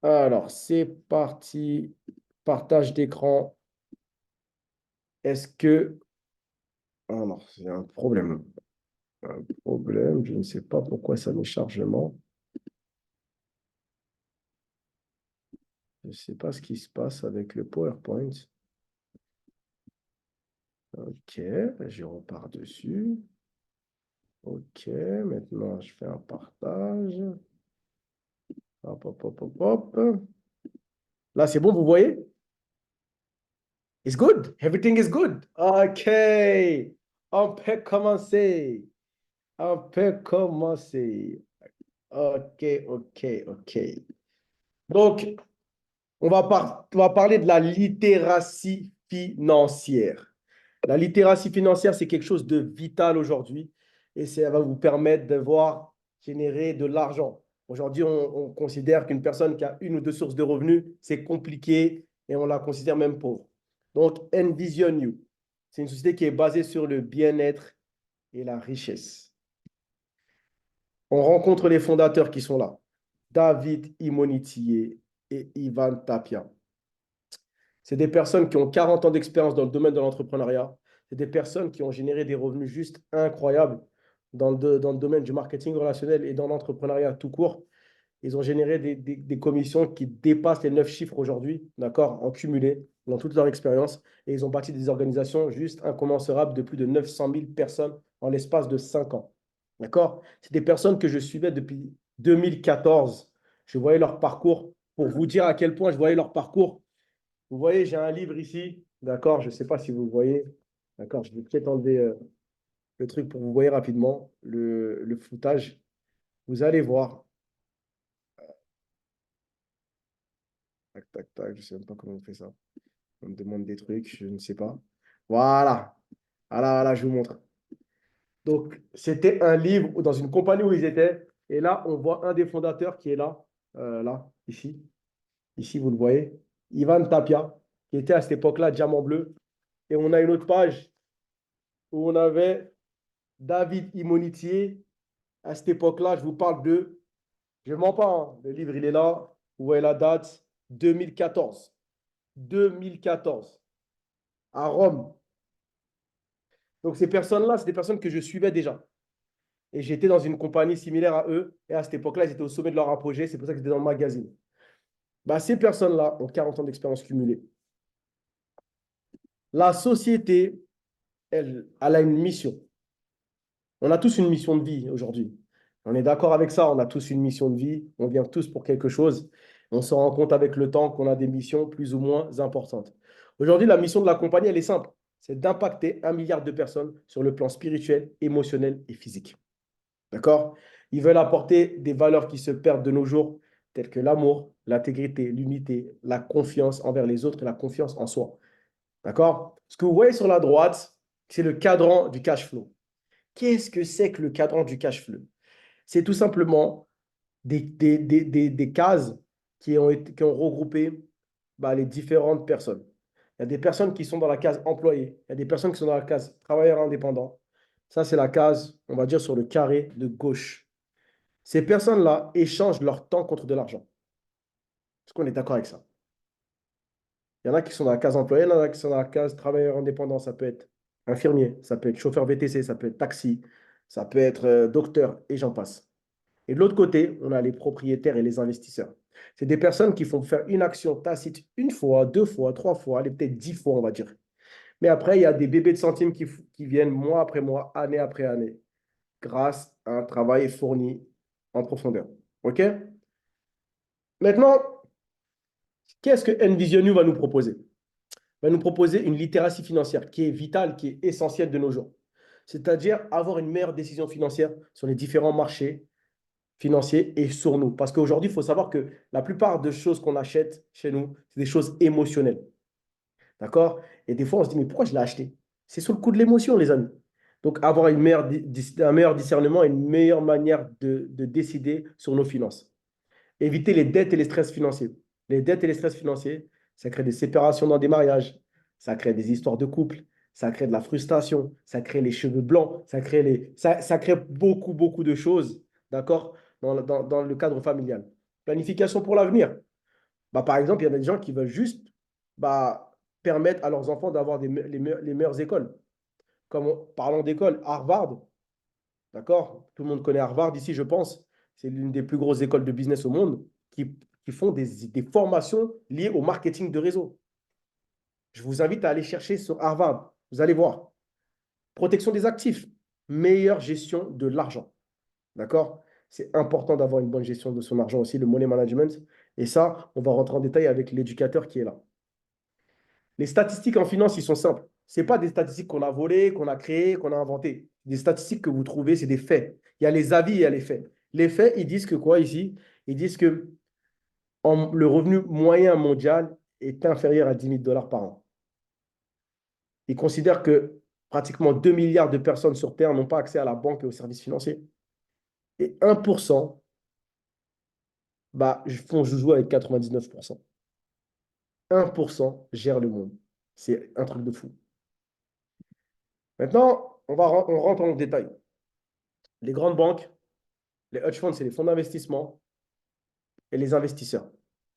Alors, c'est parti. Partage d'écran. Est-ce que... Ah non, c'est un problème. Un problème. Je ne sais pas pourquoi ça met chargement. Je ne sais pas ce qui se passe avec le PowerPoint. Ok, je repars dessus. Ok, maintenant je fais un partage. Hop, hop, hop, hop, hop. Là, c'est bon, vous voyez? It's good. Everything is good. Ok. On peut commencer. On peut commencer. Ok, ok, ok. Donc, on va parler de la littératie financière. La littératie financière, c'est quelque chose de vital aujourd'hui et ça va vous permettre de voir générer de l'argent. Aujourd'hui, on considère qu'une personne qui a une ou deux sources de revenus, c'est compliqué et on la considère même pauvre. Donc, Envision You, c'est une société qui est basée sur le bien-être et la richesse. On rencontre les fondateurs qui sont là, David Imonitié et Ivan Tapia. C'est des personnes qui ont 40 ans d'expérience dans le domaine de l'entrepreneuriat. C'est des personnes qui ont généré des revenus juste incroyables dans le domaine du marketing relationnel et dans l'entrepreneuriat tout court. Ils ont généré des commissions qui dépassent les 9 chiffres aujourd'hui, d'accord, en cumulé, dans toute leur expérience. Et ils ont bâti des organisations juste incommensurables de plus de 900 000 personnes en l'espace de 5 ans. D'accord? C'est des personnes que je suivais depuis 2014. Je voyais leur parcours. Pour vous dire à quel point je voyais leur parcours, vous voyez, j'ai un livre ici, d'accord? Je ne sais pas si vous voyez, d'accord? Je vais peut-être enlever le truc pour que vous voyez rapidement le floutage. Vous allez voir. Tac, tac, tac, je ne sais même pas comment on fait ça. On me demande des trucs, je ne sais pas. Voilà. Voilà, voilà, je vous montre. Donc, c'était un livre dans une compagnie où ils étaient. Et là, on voit un des fondateurs qui est là, là, ici. Ici, vous le voyez. Ivan Tapia, qui était à cette époque-là Diamant Bleu. Et on a une autre page où on avait David Imonitié. À cette époque-là, je vous parle de, je ne mens pas, hein, le livre, il est là. Vous voyez la date, 2014. 2014, à Rome. Donc, ces personnes-là, c'est des personnes que je suivais déjà. Et j'étais dans une compagnie similaire à eux. Et à cette époque-là, ils étaient au sommet de leur apogée. C'est pour ça que j'étais dans le magazine. Bah, ces personnes-là ont 40 ans d'expérience cumulée. La société, elle a une mission. On a tous une mission de vie aujourd'hui. On est d'accord avec ça, on a tous une mission de vie, on vient tous pour quelque chose. On se rend compte avec le temps qu'on a des missions plus ou moins importantes. Aujourd'hui, la mission de la compagnie, elle est simple. C'est d'impacter 1 milliard de personnes sur le plan spirituel, émotionnel et physique. D'accord? Ils veulent apporter des valeurs qui se perdent de nos jours, telles que l'amour, l'intégrité, l'unité, la confiance envers les autres et la confiance en soi. D'accord? Ce que vous voyez sur la droite, c'est le cadran du cash flow. Qu'est-ce que c'est que le cadran du cash flow? C'est tout simplement des cases qui ont regroupé les différentes personnes. Il y a des personnes qui sont dans la case employé, il y a des personnes qui sont dans la case travailleur indépendant. Ça, c'est la case, on va dire, sur le carré de gauche. Ces personnes-là échangent leur temps contre de l'argent. Est-ce qu'on est d'accord avec ça? Il y en a qui sont dans la case employé, il y en a qui sont dans la case travailleur indépendant. Ça peut être infirmier, ça peut être chauffeur VTC, ça peut être taxi, ça peut être docteur, et j'en passe. Et de l'autre côté, on a les propriétaires et les investisseurs. C'est des personnes qui font faire une action tacite une fois, deux fois, trois fois, allez, peut-être 10 fois, on va dire. Mais après, il y a des bébés de centimes qui viennent mois après mois, année après année, grâce à un travail fourni en profondeur. OK? Maintenant, qu'est-ce que Envision va nous proposer? Va nous proposer une littératie financière qui est vitale, qui est essentielle de nos jours. C'est-à-dire avoir une meilleure décision financière sur les différents marchés financiers et sur nous. Parce qu'aujourd'hui, il faut savoir que la plupart des choses qu'on achète chez nous, c'est des choses émotionnelles. D'accord? Et des fois, on se dit, mais pourquoi je l'ai acheté? C'est sous le coup de l'émotion, les amis. Donc, avoir un meilleur discernement et une meilleure manière de décider sur nos finances. Éviter les dettes et les stress financiers. Les dettes et les stress financiers, ça crée des séparations dans des mariages, ça crée des histoires de couple, ça crée de la frustration, ça crée les cheveux blancs, ça crée beaucoup, beaucoup de choses, d'accord, dans le cadre familial. Planification pour l'avenir. Bah, par exemple, il y a des gens qui veulent juste bah, permettre à leurs enfants d'avoir les meilleures écoles. Parlons d'école, Harvard, d'accord? Tout le monde connaît Harvard ici, je pense. C'est l'une des plus grosses écoles de business au monde qui font des formations liées au marketing de réseau. Je vous invite à aller chercher sur Harvard. Vous allez voir. Protection des actifs, meilleure gestion de l'argent. D'accord? C'est important d'avoir une bonne gestion de son argent aussi, le money management. Et ça, on va rentrer en détail avec l'éducateur qui est là. Les statistiques en finance, ils sont simples. Ce pas des statistiques qu'on a volées, qu'on a créées, qu'on a inventées. Des statistiques que vous trouvez, c'est des faits. Il y a les avis et il y a les faits. Les faits, ils disent que quoi ici? Ils disent que le revenu moyen mondial est inférieur à 10 000 $ par an. Ils considèrent que pratiquement 2 milliards de personnes sur Terre n'ont pas accès à la banque et aux services financiers. Et 1% bah, font joujou avec 99%. 1% gère le monde. C'est un truc de fou. Maintenant, on rentre en détail. Les grandes banques, les hedge funds, c'est les fonds d'investissement et les investisseurs.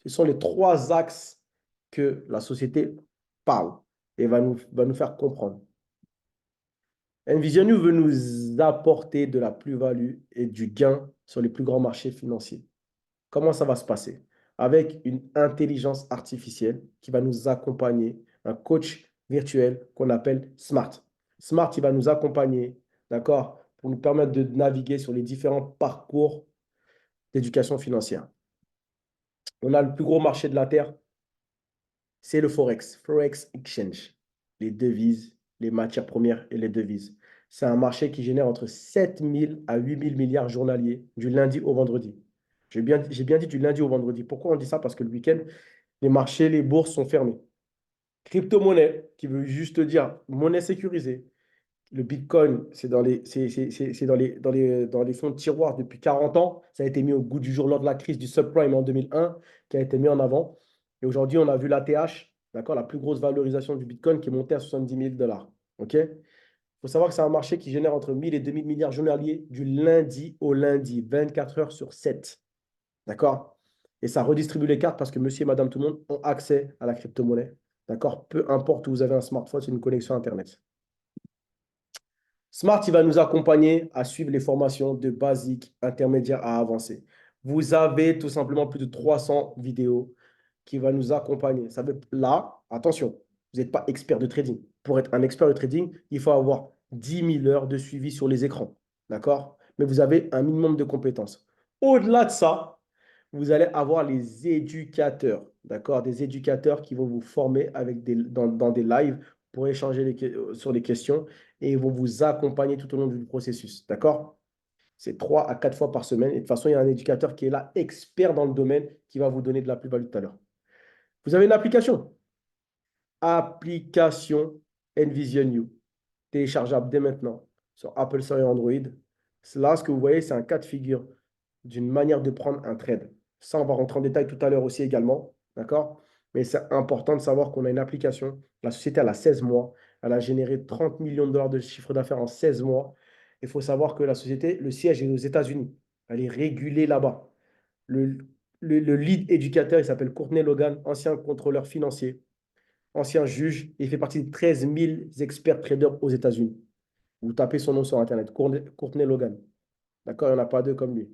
Ce sont les trois axes que la société parle et va nous faire comprendre. Envision veut nous apporter de la plus-value et du gain sur les plus grands marchés financiers. Comment ça va se passer? Avec une intelligence artificielle qui va nous accompagner, un coach virtuel qu'on appelle Smart. Smart, il va nous accompagner, d'accord, pour nous permettre de naviguer sur les différents parcours d'éducation financière. On a le plus gros marché de la Terre, c'est le Forex, Forex Exchange, les devises, les matières premières et les devises. C'est un marché qui génère entre 7 000 à 8 000 milliards journaliers du lundi au vendredi. J'ai bien dit du lundi au vendredi. Pourquoi on dit ça? Parce que le week-end, les marchés, les bourses sont fermées. Crypto-monnaie, qui veut juste dire monnaie sécurisée. Le Bitcoin, c'est dans les fonds de tiroir depuis 40 ans. Ça a été mis au goût du jour lors de la crise du subprime en 2001, qui a été mis en avant. Et aujourd'hui, on a vu l'ATH, d'accord, la plus grosse valorisation du Bitcoin qui est montée à 70 000 $. OK? Il faut savoir que c'est un marché qui génère entre 1 000 et 2 000 milliards journaliers du lundi au lundi, 24 heures sur 7. D'accord? Et ça redistribue les cartes parce que monsieur et madame tout le monde ont accès à la crypto-monnaie. D'accord? Peu importe où vous avez un smartphone, c'est une connexion Internet. Smart, il va nous accompagner à suivre les formations de basique, intermédiaire à avancé. Vous avez tout simplement plus de 300 vidéos qui vont nous accompagner. Là, attention, vous n'êtes pas expert de trading. Pour être un expert de trading, il faut avoir 10 000 heures de suivi sur les écrans. D'accord? Mais vous avez un minimum de compétences. Au-delà de ça, vous allez avoir les éducateurs. D'accord? Des éducateurs qui vont vous former dans des lives pour échanger sur les questions et ils vont vous accompagner tout au long du processus. D'accord? C'est 3 à 4 fois par semaine. Et de toute façon, il y a un éducateur qui est là, expert dans le domaine, qui va vous donner de la plus-value tout à l'heure. Vous avez une application. Application Envision You. Téléchargeable dès maintenant sur Apple Store et Android. Là, ce que vous voyez, c'est un cas de figure d'une manière de prendre un trade. Ça, on va rentrer en détail tout à l'heure aussi également. D'accord? Mais c'est important de savoir qu'on a une application. La société, elle a 16 mois. Elle a généré 30 millions de dollars de chiffre d'affaires en 16 mois. Il faut savoir que la société, le siège est aux États-Unis. Elle est régulée là-bas. Le, le lead éducateur, il s'appelle Courtney Logan, ancien contrôleur financier, ancien juge. Il fait partie des 13 000 experts traders aux États-Unis. Vous tapez son nom sur Internet, Courtney Logan. D'accord? Il n'y en a pas deux comme lui.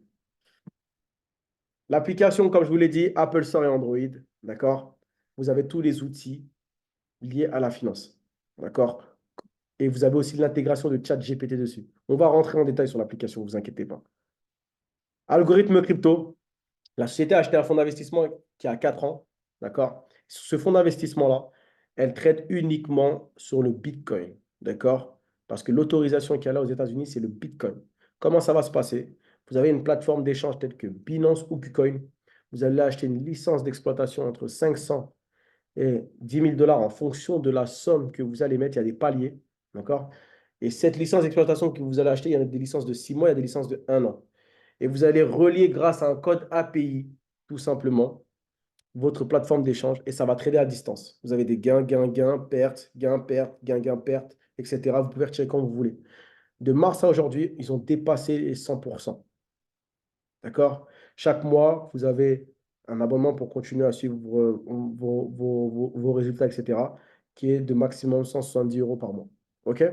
L'application, comme je vous l'ai dit, Apple Store et Android. D'accord? Vous avez tous les outils liés à la finance. D'accord? Et vous avez aussi l'intégration de ChatGPT dessus. On va rentrer en détail sur l'application, ne vous inquiétez pas. Algorithme crypto. La société a acheté un fonds d'investissement qui a 4 ans. D'accord? Ce fonds d'investissement-là, elle traite uniquement sur le Bitcoin. D'accord? Parce que l'autorisation qu'il y a là aux États-Unis, c'est le Bitcoin. Comment ça va se passer? Vous avez une plateforme d'échange telle que Binance ou KuCoin. Vous allez acheter une licence d'exploitation entre 500 et 10 000 $ en fonction de la somme que vous allez mettre. Il y a des paliers. D'accord? Et cette licence d'exploitation que vous allez acheter, il y a des licences de 6 mois, il y a des licences de 1 an. Et vous allez relier grâce à un code API, tout simplement, votre plateforme d'échange et ça va trader à distance. Vous avez des gains, gains, gains, pertes, gains, pertes, gains, gains, pertes, etc. Vous pouvez retirer quand vous voulez. De mars à aujourd'hui, ils ont dépassé les 100%. D'accord? Chaque mois, vous avez un abonnement pour continuer à suivre vos résultats, etc., qui est de maximum 170 euros par mois. OK?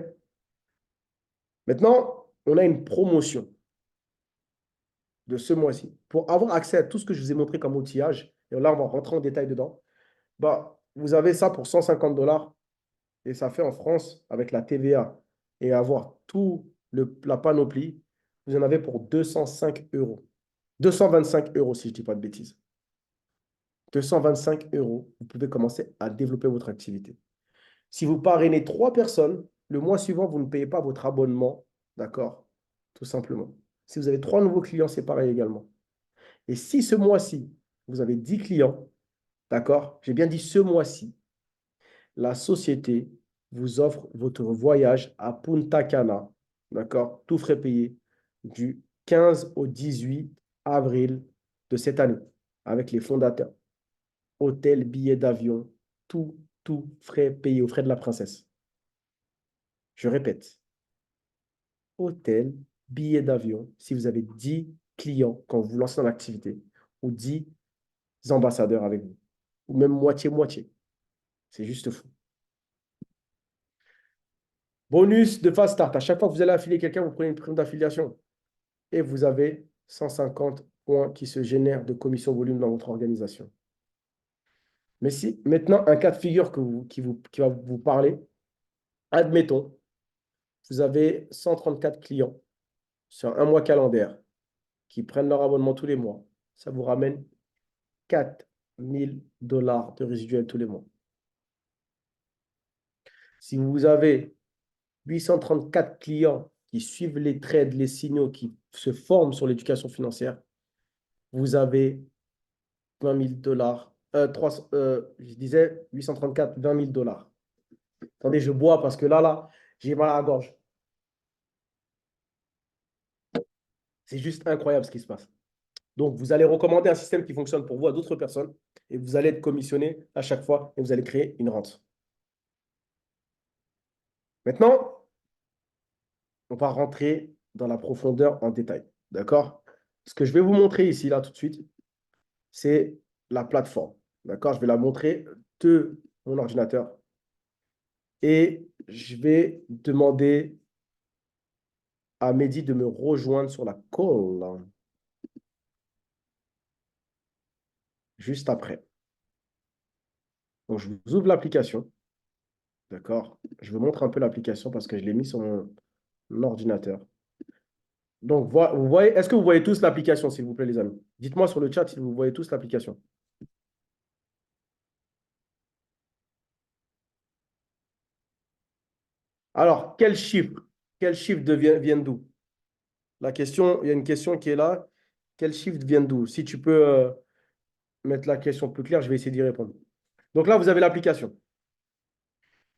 Maintenant, on a une promotion de ce mois-ci. Pour avoir accès à tout ce que je vous ai montré comme outillage, et là, on va rentrer en détail dedans, bah, vous avez ça pour 150 $ et ça fait en France, avec la TVA et avoir tout la panoplie, vous en avez pour 205 euros. 225 euros, si je ne dis pas de bêtises. 225 euros, vous pouvez commencer à développer votre activité. Si vous parrainez 3 personnes, le mois suivant, vous ne payez pas votre abonnement, d'accord? Tout simplement. Si vous avez 3 nouveaux clients, c'est pareil également. Et si ce mois-ci, vous avez 10 clients, d'accord? J'ai bien dit ce mois-ci, la société vous offre votre voyage à Punta Cana, d'accord? Tout frais payé, du 15 au 18 avril de cette année, avec les fondateurs. Hôtel, billets d'avion, tout frais payé aux frais de la princesse. Je répète, hôtel, billets d'avion, si vous avez 10 clients quand vous vous lancez dans l'activité, ou 10 ambassadeurs avec vous, ou même moitié-moitié. C'est juste fou. Bonus de Fast Start. À chaque fois que vous allez affilier quelqu'un, vous prenez une prime d'affiliation et vous avez 150 points qui se génèrent de commission volume dans votre organisation. Mais si maintenant, un cas de figure qui va vous parler, admettons, vous avez 134 clients sur un mois calendaire qui prennent leur abonnement tous les mois. Ça vous ramène 4 000 $ de résiduel tous les mois. Si vous avez 834 clients qui suivent les trades, les signaux, qui se forment sur l'éducation financière, vous avez 20 000 $. Je disais 834, 20 000 $. Attendez, je bois parce que là, j'ai mal à la gorge. C'est juste incroyable ce qui se passe. Donc, vous allez recommander un système qui fonctionne pour vous à d'autres personnes et vous allez être commissionné à chaque fois et vous allez créer une rente. Maintenant, on va rentrer dans la profondeur en détail. D'accord? Ce que je vais vous montrer ici, là, tout de suite, c'est la plateforme. D'accord? Je vais la montrer de mon ordinateur et je vais demander à Mehdi de me rejoindre sur la call juste après. Donc, je vous ouvre l'application. D'accord? Je vous montre un peu l'application parce que je l'ai mis sur mon ordinateur. Donc, vous voyez, est-ce que vous voyez tous l'application, s'il vous plaît, les amis? Dites-moi sur le chat si vous voyez tous l'application. Alors, quel chiffre vient d'où? La question, il y a une question qui est là. Quel chiffre vient d'où? Si tu peux mettre la question plus claire, je vais essayer d'y répondre. Donc là, vous avez l'application.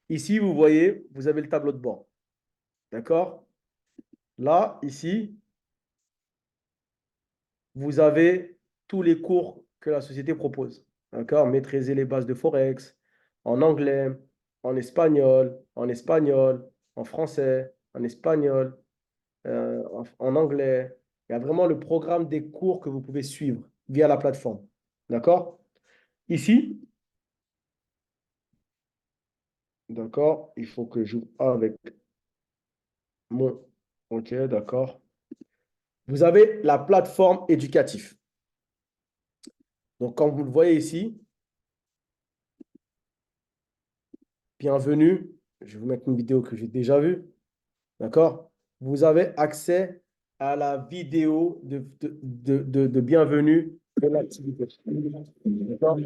Ici, vous voyez, vous avez le tableau de bord. D'accord? Là, ici, vous avez tous les cours que la société propose. D'accord? Maîtriser les bases de Forex en anglais, en espagnol, en français, en espagnol, en anglais. Il y a vraiment le programme des cours que vous pouvez suivre via la plateforme. D'accord? Ici, d'accord, il faut que je joue avec mon... OK, d'accord. Vous avez la plateforme éducative. Donc, comme vous le voyez ici, bienvenue. Je vais vous mettre une vidéo que j'ai déjà vue. D'accord? Vous avez accès à la vidéo de bienvenue de l'activité. D'accord?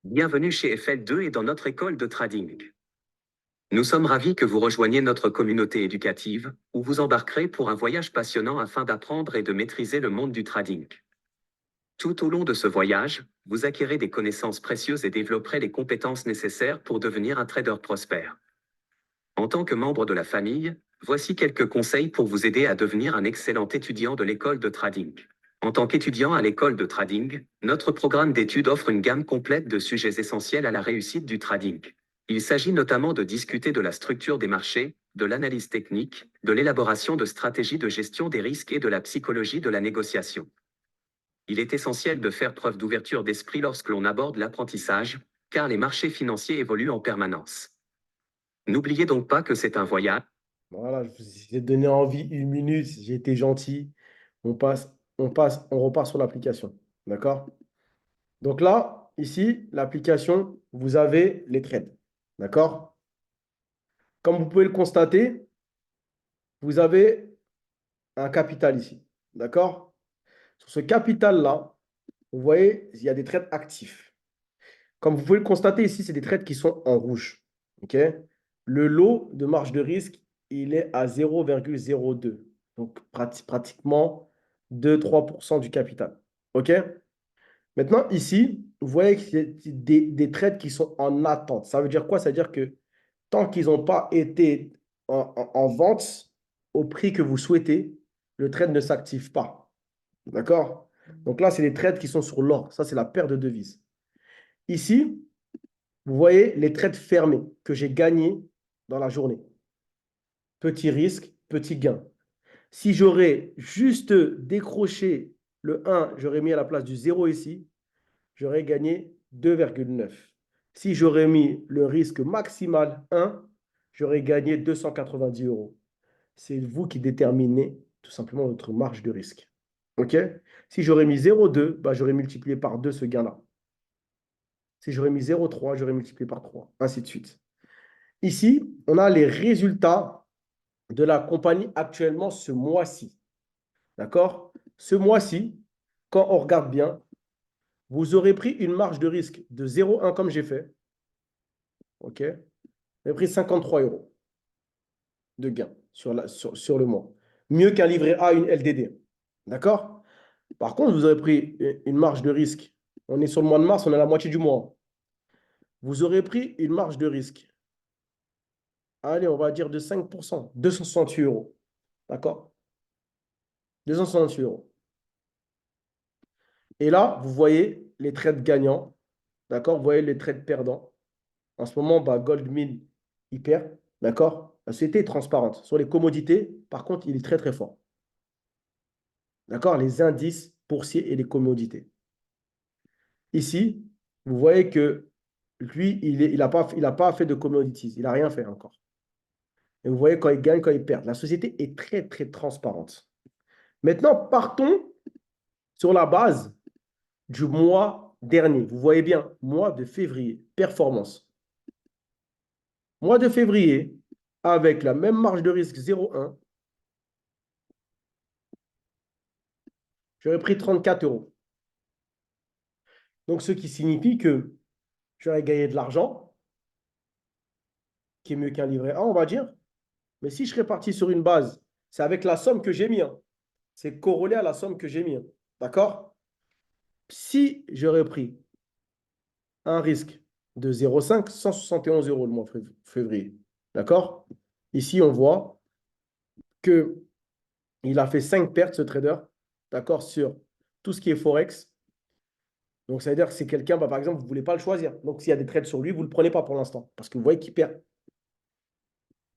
Bienvenue chez FL2 et dans notre école de trading. Nous sommes ravis que vous rejoigniez notre communauté éducative, où vous embarquerez pour un voyage passionnant afin d'apprendre et de maîtriser le monde du trading. Tout au long de ce voyage, vous acquérez des connaissances précieuses et développerez les compétences nécessaires pour devenir un trader prospère. En tant que membre de la famille, voici quelques conseils pour vous aider à devenir un excellent étudiant de l'école de trading. En tant qu'étudiant à l'école de trading, notre programme d'études offre une gamme complète de sujets essentiels à la réussite du trading. Il s'agit notamment de discuter de la structure des marchés, de l'analyse technique, de l'élaboration de stratégies de gestion des risques et de la psychologie de la négociation. Il est essentiel de faire preuve d'ouverture d'esprit lorsque l'on aborde l'apprentissage, car les marchés financiers évoluent en permanence. N'oubliez donc pas que c'est un voyage. Voilà, je vous ai donné envie 1 minute, j'ai été gentil. On repart sur l'application. D'accord? Donc là, ici, l'application, vous avez les trades. D'accord? Comme vous pouvez le constater, vous avez un capital ici. D'accord? Sur ce capital-là, vous voyez, il y a des trades actifs. Comme vous pouvez le constater ici, c'est des trades qui sont en rouge. OK? Le lot de marge de risque, il est à 0,02. Donc pratiquement 2-3% du capital. OK? Maintenant, ici, vous voyez qu'il y a des trades qui sont en attente. Ça veut dire quoi? Ça veut dire que tant qu'ils n'ont pas été en vente au prix que vous souhaitez, le trade ne s'active pas. D'accord? Donc là, c'est les trades qui sont sur l'or. Ça, c'est la paire de devises. Ici, vous voyez les trades fermés que j'ai gagnés dans la journée. Petit risque, petit gain. Si j'aurais juste décroché le 1, j'aurais mis à la place du 0 ici, j'aurais gagné 2,9. Si j'aurais mis le risque maximal 1, j'aurais gagné 290 euros. C'est vous qui déterminez tout simplement votre marge de risque. OK? Si j'aurais mis 0,2, bah, j'aurais multiplié par 2 ce gain-là. Si j'aurais mis 0,3, j'aurais multiplié par 3, ainsi de suite. Ici, on a les résultats de la compagnie actuellement ce mois-ci. D'accord? Ce mois-ci, quand on regarde bien, vous aurez pris une marge de risque de 0,1 comme j'ai fait. OK? Vous avez pris 53 euros de gain sur le mois. Mieux qu'un livret A, une LDD. D'accord? Par contre, vous aurez pris une marge de risque. On est sur le mois de mars, on est à la moitié du mois. Vous aurez pris une marge de risque. Allez, on va dire de 5%, 268 euros. D'accord? 268 euros. Et là, vous voyez les trades gagnants. D'accord? Vous voyez les trades perdants. En ce moment, bah, Goldman, il perd. D'accord? La société est transparente. Sur les commodités, par contre, il est très, très fort. D'accord? Les indices boursiers et les commodités. Ici, vous voyez que lui, il n'a pas fait de commodities. Il n'a rien fait encore. Et vous voyez quand il gagne, quand il perd. La société est très, très transparente. Maintenant, partons sur la base du mois dernier. Vous voyez bien, mois de février, performance. Mois de février, avec la même marge de risque 0,1, j'aurais pris 34 euros. Donc, ce qui signifie que j'aurais gagné de l'argent, qui est mieux qu'un livret A, on va dire. Mais si je serais parti sur une base, c'est avec la somme que j'ai mis. Hein. C'est corrélé à la somme que j'ai mis. Hein. D'accord? Si j'aurais pris un risque de 0,5, 171 euros le mois de février. D'accord? Ici, on voit qu'il a fait 5 pertes, ce trader, d'accord, sur tout ce qui est Forex. Donc, ça veut dire que c'est quelqu'un, bah, par exemple, vous ne voulez pas le choisir. Donc, s'il y a des trades sur lui, vous ne le prenez pas pour l'instant. Parce que vous voyez qu'il perd.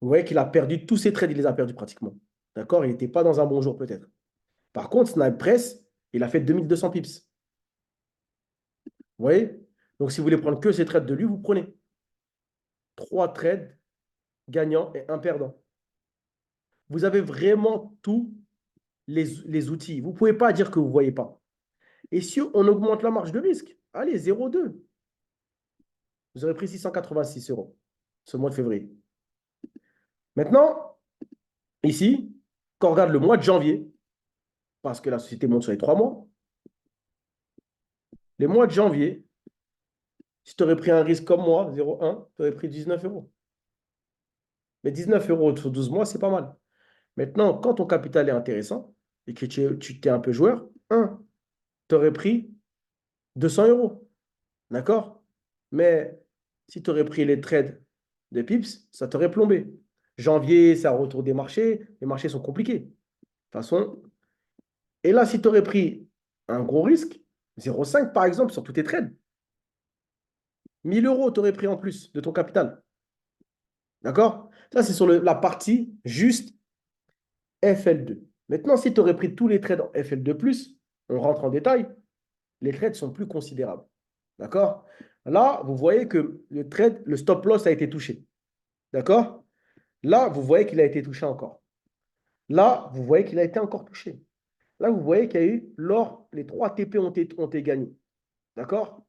Vous voyez qu'il a perdu tous ses trades, il les a perdus pratiquement. D'accord? Il n'était pas dans un bon jour, peut-être. Par contre, Snipe Press, il a fait 2200 pips. Vous voyez? Donc, si vous voulez prendre que ces trades de lui, vous prenez 3 trades gagnants et un perdant. Vous avez vraiment tous les outils. Vous ne pouvez pas dire que vous ne voyez pas. Et si on augmente la marge de risque, allez, 0,2. Vous aurez pris 686 euros ce mois de février. Maintenant, ici, quand on regarde le mois de janvier, parce que la société monte sur les 3 mois, les mois de janvier, si tu aurais pris un risque comme moi, 0,1, tu aurais pris 19 euros. Mais 19 euros sur 12 mois, c'est pas mal. Maintenant, quand ton capital est intéressant et que tu es un peu joueur, tu aurais pris 200 euros. D'accord? Mais si tu aurais pris les trades de Pips, ça t'aurait plombé. Janvier, c'est un retour des marchés. Les marchés sont compliqués. De toute façon. Et là, si tu aurais pris un gros risque, 0,5 par exemple, sur tous tes trades, 1000 euros, tu aurais pris en plus de ton capital. D'accord? Ça, c'est sur la partie juste FL2. Maintenant, si tu aurais pris tous les trades en FL2+, on rentre en détail, les trades sont plus considérables. D'accord? Là, vous voyez que le trade, le stop loss a été touché. D'accord? Là, vous voyez qu'il a été touché encore. Là, vous voyez qu'il a été encore touché. Là, vous voyez qu'il y a eu, les 3 TP ont été gagnés. D'accord?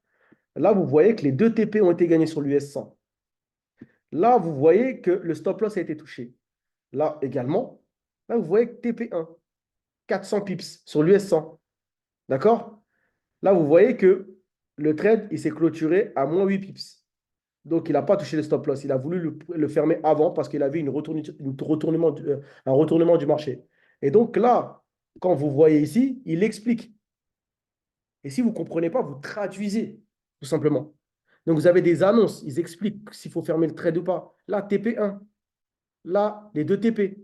Là, vous voyez que les 2 TP ont été gagnés sur l'US 100. Là, vous voyez que le stop loss a été touché. Là également, là, vous voyez que TP1, 400 pips sur l'US 100. D'accord? Là, vous voyez que le trade, il s'est clôturé à moins 8 pips. Donc, il n'a pas touché le stop loss. Il a voulu le fermer avant parce qu'il avait un retournement du marché. Et donc là, quand vous voyez ici, il explique. Et si vous ne comprenez pas, vous traduisez, tout simplement. Donc, vous avez des annonces. Ils expliquent s'il faut fermer le trade ou pas. Là, TP1. Là, les 2 TP.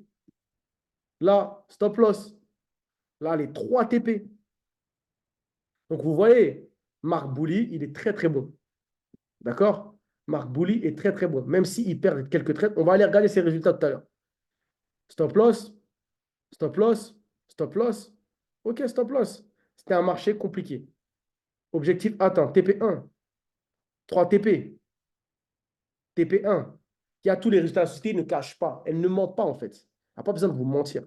Là, stop loss. Là, les 3 TP. Donc, vous voyez, Marc Bouli, il est très, très bon. D'accord? Marc Bouli est très, très bon. Même s'il perd quelques trades, on va aller regarder ses résultats tout à l'heure. Stop loss, stop loss, stop loss. OK, stop loss. C'était un marché compliqué. Objectif atteint. TP1, 3 TP, TP1. Qui a tous les résultats. La société ne cache pas. Elle ne ment pas, en fait. Elle n'a pas besoin de vous mentir.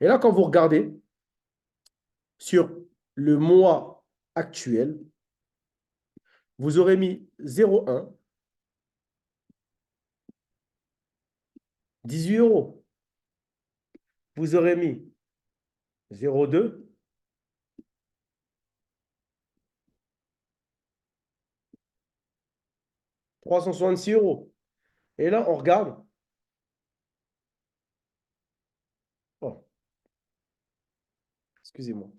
Et là, quand vous regardez sur le mois actuel, vous aurez mis 0,1, 18 euros. Vous aurez mis 0,2, 366 euros. Et là, on regarde. Oh, excusez-moi.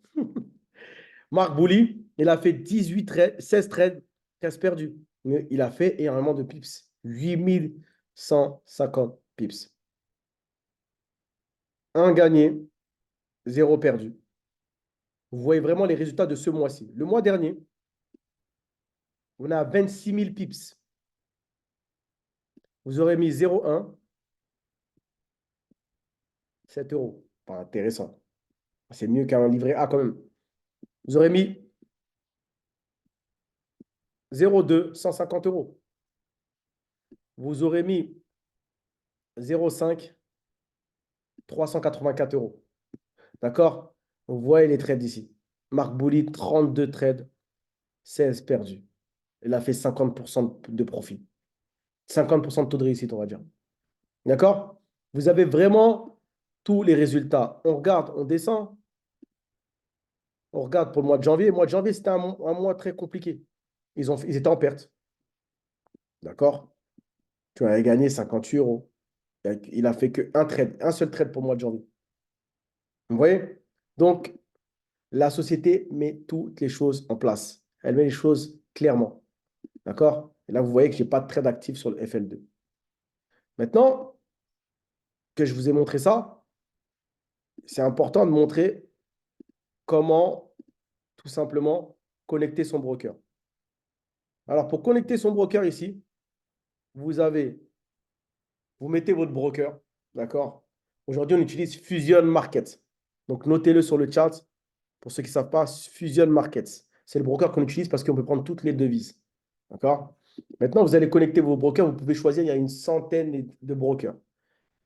Marc Bouli, il a fait 18 trades, 16 trades, 15 perdus. Mais il a fait énormément de pips. 8150 pips. Un gagné, 0 perdu. Vous voyez vraiment les résultats de ce mois-ci. Le mois dernier, on a 26 000 pips. Vous aurez mis 0,1, 7 euros. Pas intéressant. C'est mieux qu'un livret A quand même. Vous aurez mis 0,2, 150 euros. Vous aurez mis 0,5, 384 euros. D'accord? Vous voyez les trades ici. Marc Bouli, 32 trades, 16 perdus. Il a fait 50% de profit. 50% de taux de réussite, on va dire. D'accord? Vous avez vraiment tous les résultats. On regarde, on descend. On regarde pour le mois de janvier. Le mois de janvier, c'était un mois très compliqué. Ils étaient en perte. D'accord? Tu avais gagné 58 euros. Il a fait qu'un trade, un seul trade pour le mois de janvier. Vous voyez? Donc, la société met toutes les choses en place. Elle met les choses clairement. D'accord? Et là, vous voyez que je n'ai pas de trade actif sur le FL2. Maintenant que je vous ai montré ça, c'est important de montrer comment tout simplement connecter son broker. Alors, pour connecter son broker ici, vous mettez votre broker. D'accord? Aujourd'hui, on utilise Fusion Markets. Donc, notez-le sur le chat. Pour ceux qui ne savent pas, Fusion Markets. C'est le broker qu'on utilise parce qu'on peut prendre toutes les devises. D'accord? Maintenant, vous allez connecter vos brokers. Vous pouvez choisir, il y a une centaine de brokers.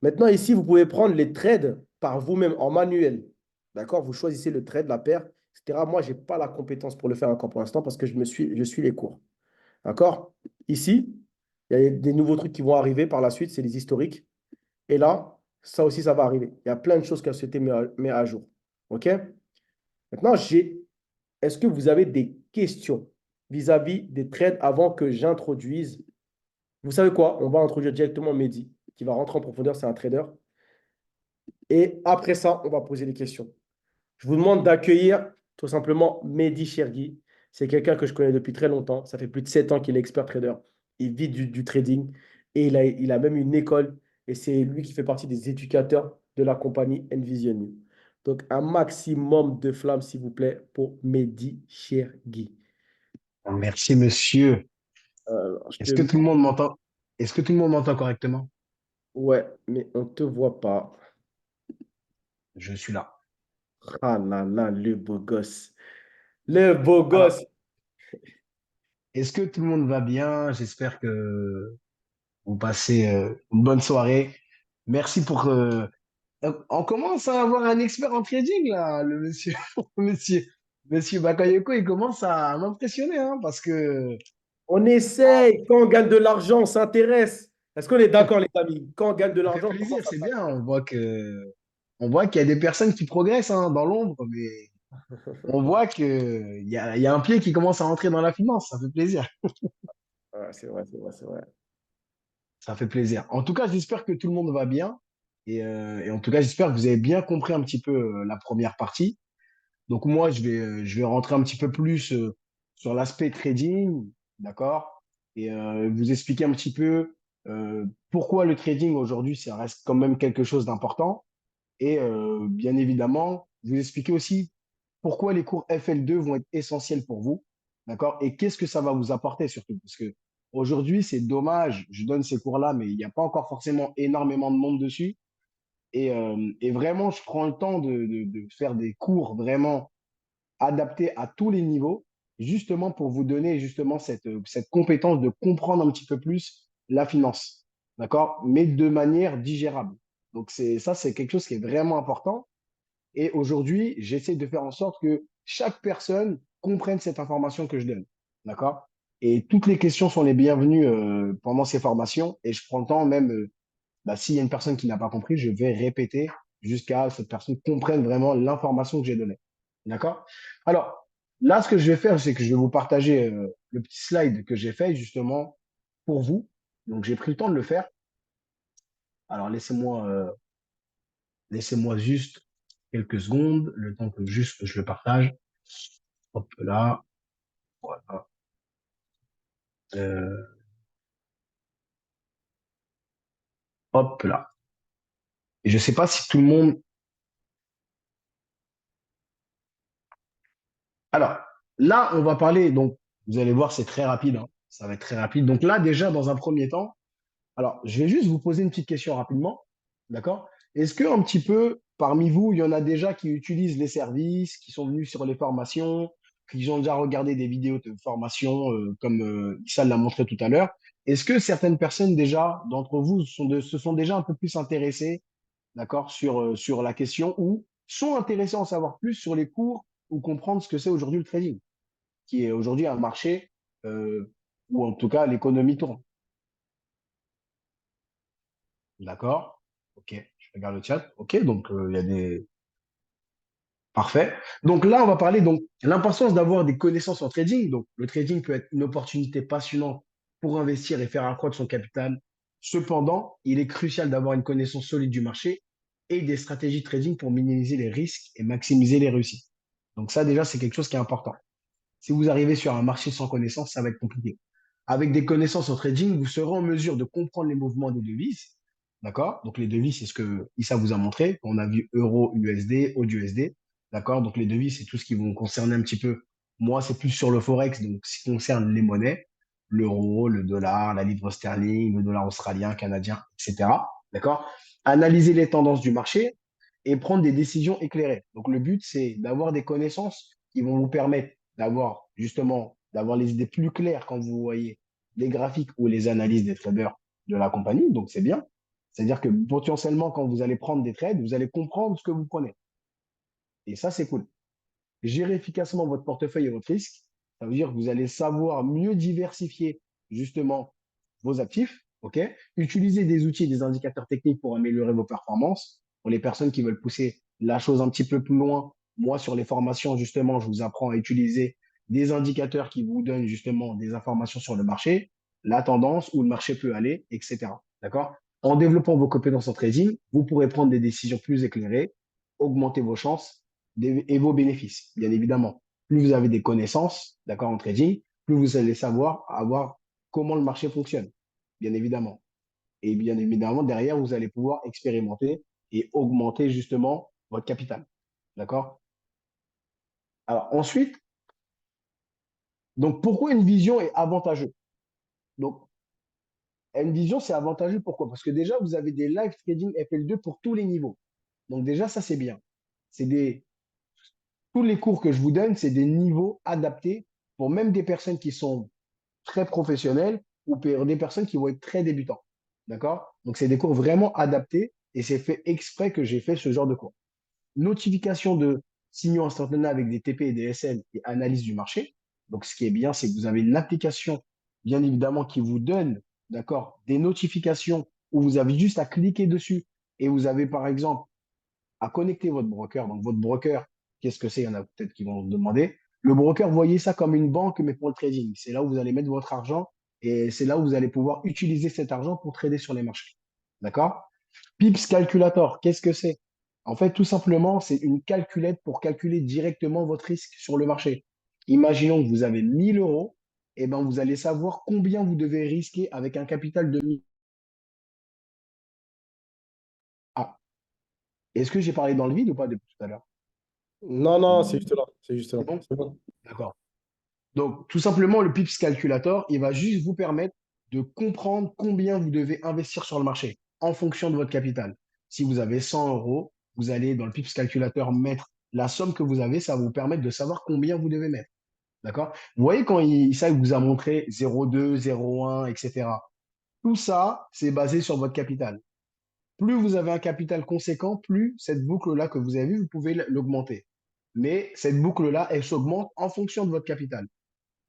Maintenant, ici, vous pouvez prendre les trades par vous-même en manuel. D'accord? Vous choisissez le trade, la paire, etc. Moi, je n'ai pas la compétence pour le faire encore pour l'instant parce que je suis les cours. D'accord? Ici, il y a des nouveaux trucs qui vont arriver par la suite, c'est les historiques. Et là, ça aussi, ça va arriver. Il y a plein de choses que la société met à jour. OK? Maintenant, est-ce que vous avez des questions vis-à-vis des trades avant que j'introduise? Vous savez quoi? On va introduire directement Mehdi, qui va rentrer en profondeur, c'est un trader. Et après ça, on va poser des questions. Je vous demande d'accueillir tout simplement Mehdi Chergui. C'est quelqu'un que je connais depuis très longtemps. Ça fait plus de 7 ans qu'il est expert trader. Il vit du trading et il a même une école. Et c'est lui qui fait partie des éducateurs de la compagnie Envision. Donc, un maximum de flammes, s'il vous plaît, pour Mehdi Chergui. Merci, monsieur. Je te Est-ce que mets. tout le monde m'entend? Est-ce que tout le monde m'entend correctement? Ouais, mais on te voit pas. Je suis là. Ah là là, le beau gosse. Le beau Alors, gosse. est-ce que tout le monde va bien? J'espère que vous passez une bonne soirée. Merci pour... on commence à avoir un expert en trading, là, le monsieur. Monsieur, monsieur Bakayoko, il commence à m'impressionner, hein, parce que On essaye. Quand on gagne de l'argent, on s'intéresse. Est-ce qu'on est d'accord, les amis? Quand on gagne de ça fait l'argent, on plaisir, commence à c'est bien. s'intéresser. On voit qu'il y a des personnes qui progressent hein, dans l'ombre, mais on voit il y a un pied qui commence à entrer dans la finance. Ça fait plaisir. Ouais, c'est vrai, c'est vrai, c'est vrai. Ça fait plaisir. En tout cas, j'espère que tout le monde va bien. Et en tout cas, j'espère que vous avez bien compris un petit peu la première partie. Donc moi, je vais rentrer un petit peu plus sur l'aspect trading, d'accord? Et vous expliquer un petit peu pourquoi le trading aujourd'hui, ça reste quand même quelque chose d'important. Et bien évidemment, vous expliquer aussi pourquoi les cours FL2 vont être essentiels pour vous, d'accord? Et qu'est-ce que ça va vous apporter surtout? Parce que aujourd'hui, c'est dommage, je donne ces cours-là, mais il n'y a pas encore forcément énormément de monde dessus. Et vraiment, je prends le temps de faire des cours vraiment adaptés à tous les niveaux, justement pour vous donner justement cette compétence de comprendre un petit peu plus la finance, d'accord? Mais de manière digérable. Donc ça, c'est quelque chose qui est vraiment important. Et aujourd'hui, j'essaie de faire en sorte que chaque personne comprenne cette information que je donne. D'accord? Et toutes les questions sont les bienvenues pendant ces formations. Et je prends le temps, même, bah, s'il y a une personne qui n'a pas compris, je vais répéter jusqu'à ce que cette personne comprenne vraiment l'information que j'ai donnée. D'accord? Alors, là, ce que je vais faire, c'est que je vais vous partager le petit slide que j'ai fait justement pour vous. Donc, j'ai pris le temps de le faire. Alors, laissez-moi juste quelques secondes, le temps que juste je le partage. Hop là, voilà. Euh, hop là. Et je ne sais pas si tout le monde. Alors, là, on va parler. Donc, vous allez voir, c'est très rapide, hein. Ça va être très rapide. Donc là, déjà, dans un premier temps, alors, je vais juste vous poser une petite question rapidement. D'accord? Est-ce que un petit peu, parmi vous, il y en a déjà qui utilisent les services, qui sont venus sur les formations, qui ont déjà regardé des vidéos de formation, comme Issa l'a montré tout à l'heure? Est-ce que certaines personnes déjà, d'entre vous, se sont déjà un peu plus intéressées, d'accord, sur la question ou sont intéressées à en savoir plus sur les cours ou comprendre ce que c'est aujourd'hui le trading, qui est aujourd'hui un marché où en tout cas l'économie tourne? D'accord. Ok, je regarde le chat. Ok, donc il y a des. Parfait. Donc là, on va parler donc l'importance d'avoir des connaissances en trading. Donc le trading peut être une opportunité passionnante pour investir et faire accroître son capital. Cependant, il est crucial d'avoir une connaissance solide du marché et des stratégies de trading pour minimiser les risques et maximiser les réussites. Donc ça, déjà, c'est quelque chose qui est important. Si vous arrivez sur un marché sans connaissance, ça va être compliqué. Avec des connaissances en trading, vous serez en mesure de comprendre les mouvements des devises. D'accord? Donc, les devises, c'est ce que Issa vous a montré. On a vu euro, USD, AUD. D'accord? Donc, les devises, c'est tout ce qui vont concerner un petit peu. Moi, c'est plus sur le Forex, donc ce qui concerne les monnaies, l'euro, le dollar, la livre sterling, le dollar australien, canadien, etc. D'accord? Analyser les tendances du marché et prendre des décisions éclairées. Donc, le but, c'est d'avoir des connaissances qui vont vous permettre d'avoir les idées plus claires quand vous voyez les graphiques ou les analyses des traders de la compagnie. Donc, c'est bien. C'est-à-dire que potentiellement, quand vous allez prendre des trades, vous allez comprendre ce que vous prenez. Et ça, c'est cool. Gérer efficacement votre portefeuille et votre risque, ça veut dire que vous allez savoir mieux diversifier justement vos actifs, ok? Utiliser des outils et des indicateurs techniques pour améliorer vos performances. Pour les personnes qui veulent pousser la chose un petit peu plus loin, moi, sur les formations, justement, je vous apprends à utiliser des indicateurs qui vous donnent justement des informations sur le marché, la tendance, où le marché peut aller, etc. D'accord? En développant vos compétences en trading, vous pourrez prendre des décisions plus éclairées, augmenter vos chances et vos bénéfices, bien évidemment. Plus vous avez des connaissances, d'accord, en trading, plus vous allez savoir avoir comment le marché fonctionne, bien évidemment. Et bien évidemment, derrière, vous allez pouvoir expérimenter et augmenter justement votre capital. D'accord? Alors ensuite, donc pourquoi une vision est avantageuse? Donc, Envision, c'est avantageux. Pourquoi? Parce que déjà, vous avez des live trading FL2 pour tous les niveaux. Donc déjà, ça, c'est bien. C'est des, tous les cours que je vous donne, c'est des niveaux adaptés pour même des personnes qui sont très professionnelles ou pour des personnes qui vont être très débutants. D'accord? Donc, c'est des cours vraiment adaptés et c'est fait exprès que j'ai fait ce genre de cours. Notification de signaux instantanés avec des TP et des SL et analyse du marché. Donc, ce qui est bien, c'est que vous avez une application, bien évidemment, qui vous donne, d'accord, des notifications où vous avez juste à cliquer dessus et vous avez, par exemple, à connecter votre broker. Donc, votre broker, qu'est-ce que c'est? Il y en a peut-être qui vont se demander. Le broker, voyez ça comme une banque, mais pour le trading. C'est là où vous allez mettre votre argent et c'est là où vous allez pouvoir utiliser cet argent pour trader sur les marchés. D'accord? Pips Calculator, qu'est-ce que c'est? En fait, tout simplement, c'est une calculette pour calculer directement votre risque sur le marché. Imaginons que vous avez 1000 euros, et ben vous allez savoir combien vous devez risquer avec un capital de 1000. Ah, est-ce que j'ai parlé dans le vide ou pas depuis tout à l'heure? Non, non, c'est juste là. C'est juste là. C'est bon? C'est bon. D'accord. Donc, tout simplement, le Pips Calculator, il va juste vous permettre de comprendre combien vous devez investir sur le marché en fonction de votre capital. Si vous avez 100 euros, vous allez dans le Pips Calculator mettre la somme que vous avez, ça va vous permettre de savoir combien vous devez mettre. D'accord? Vous voyez quand ça vous a montré 0,2, 0,1, etc. Tout ça, c'est basé sur votre capital. Plus vous avez un capital conséquent, plus cette boucle-là que vous avez vue, vous pouvez l'augmenter. Mais cette boucle-là, elle s'augmente en fonction de votre capital.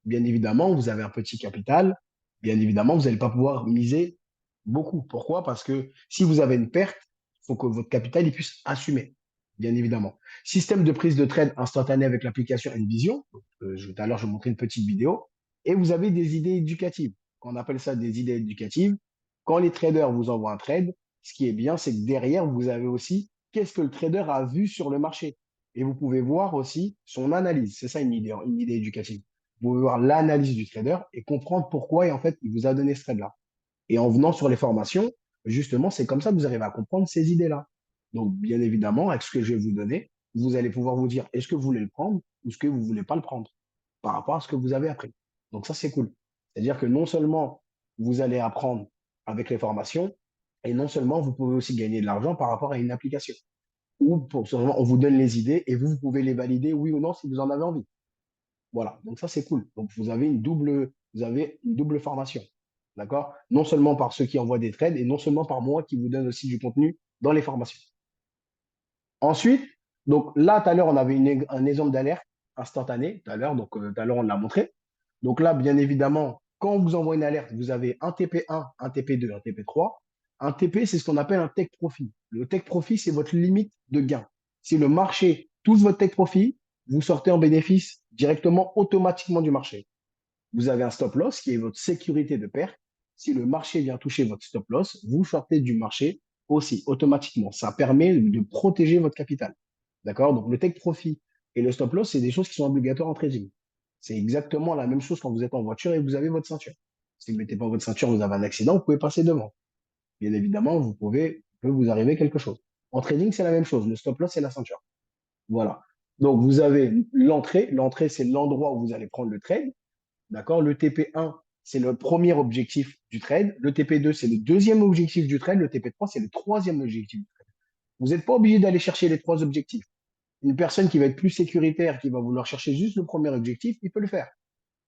Bien évidemment, vous avez un petit capital. Bien évidemment, vous n'allez pas pouvoir miser beaucoup. Pourquoi? Parce que si vous avez une perte, il faut que votre capital il puisse assumer. Bien évidemment. Système de prise de trade instantané avec l'application Envision. Donc, tout à l'heure, je vous montrais une petite vidéo. Et vous avez des idées éducatives. On appelle ça des idées éducatives. Quand les traders vous envoient un trade, ce qui est bien, c'est que derrière, vous avez aussi qu'est-ce que le trader a vu sur le marché. Et vous pouvez voir aussi son analyse. C'est ça une idée éducative. Vous pouvez voir l'analyse du trader et comprendre pourquoi et en fait, il vous a donné ce trade-là. Et en venant sur les formations, justement, c'est comme ça que vous arrivez à comprendre ces idées-là. Donc, bien évidemment, avec ce que je vais vous donner, vous allez pouvoir vous dire est-ce que vous voulez le prendre ou est-ce que vous ne voulez pas le prendre par rapport à ce que vous avez appris. Donc, ça, c'est cool. C'est-à-dire que non seulement vous allez apprendre avec les formations, et non seulement vous pouvez aussi gagner de l'argent par rapport à une application. Ou pour on vous donne les idées et vous pouvez les valider oui ou non si vous en avez envie. Voilà, donc ça c'est cool. Donc vous avez une double formation. D'accord? Non seulement par ceux qui envoient des trades et non seulement par moi qui vous donne aussi du contenu dans les formations. Ensuite, donc là, tout à l'heure, on avait un exemple d'alerte instantanée, tout à l'heure, donc tout à l'heure, on l'a montré. Donc là, bien évidemment, quand on vous envoie une alerte, vous avez un TP1, un TP2, un TP3. Un TP, c'est ce qu'on appelle un take profit. Le take profit, c'est votre limite de gain. Si le marché touche votre take profit, vous sortez en bénéfice directement, automatiquement du marché. Vous avez un stop loss qui est votre sécurité de perte. Si le marché vient toucher votre stop loss, vous sortez du marché aussi automatiquement. Ça permet de protéger votre capital. D'accord? Donc le take profit et le stop loss, c'est des choses qui sont obligatoires en trading. C'est exactement la même chose quand vous êtes en voiture et vous avez votre ceinture. Si vous ne mettez pas votre ceinture, vous avez un accident, vous pouvez passer devant. Bien évidemment, peut vous arriver quelque chose. En trading, c'est la même chose. Le stop loss, c'est la ceinture. Voilà. Donc, vous avez l'entrée. L'entrée, c'est l'endroit où vous allez prendre le trade. D'accord? Le TP1, c'est le premier objectif du trade. Le TP2, c'est le deuxième objectif du trade. Le TP3, c'est le troisième objectif du trade. Vous n'êtes pas obligé d'aller chercher les trois objectifs. Une personne qui va être plus sécuritaire, qui va vouloir chercher juste le premier objectif, il peut le faire.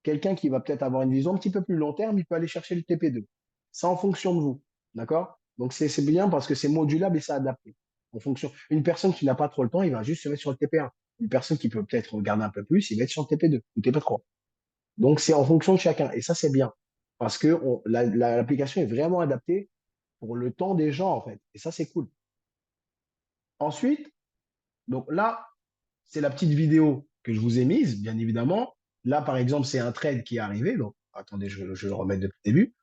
Quelqu'un qui va peut-être avoir une vision un petit peu plus long terme, il peut aller chercher le TP2. C'est en fonction de vous. D'accord? Donc, c'est bien parce que c'est modulable et c'est adapté. En fonction. Une personne qui n'a pas trop le temps, il va juste se mettre sur le TP1. Une personne qui peut peut-être regarder un peu plus, il va être sur le TP2 ou TP3. Donc, c'est en fonction de chacun. Et ça, c'est bien. Parce que l'application est vraiment adaptée pour le temps des gens, en fait. Et ça, c'est cool. Ensuite, donc là, c'est la petite vidéo que je vous ai mise, bien évidemment. Là, par exemple, c'est un trade qui est arrivé. Donc, attendez, je le remets depuis le début.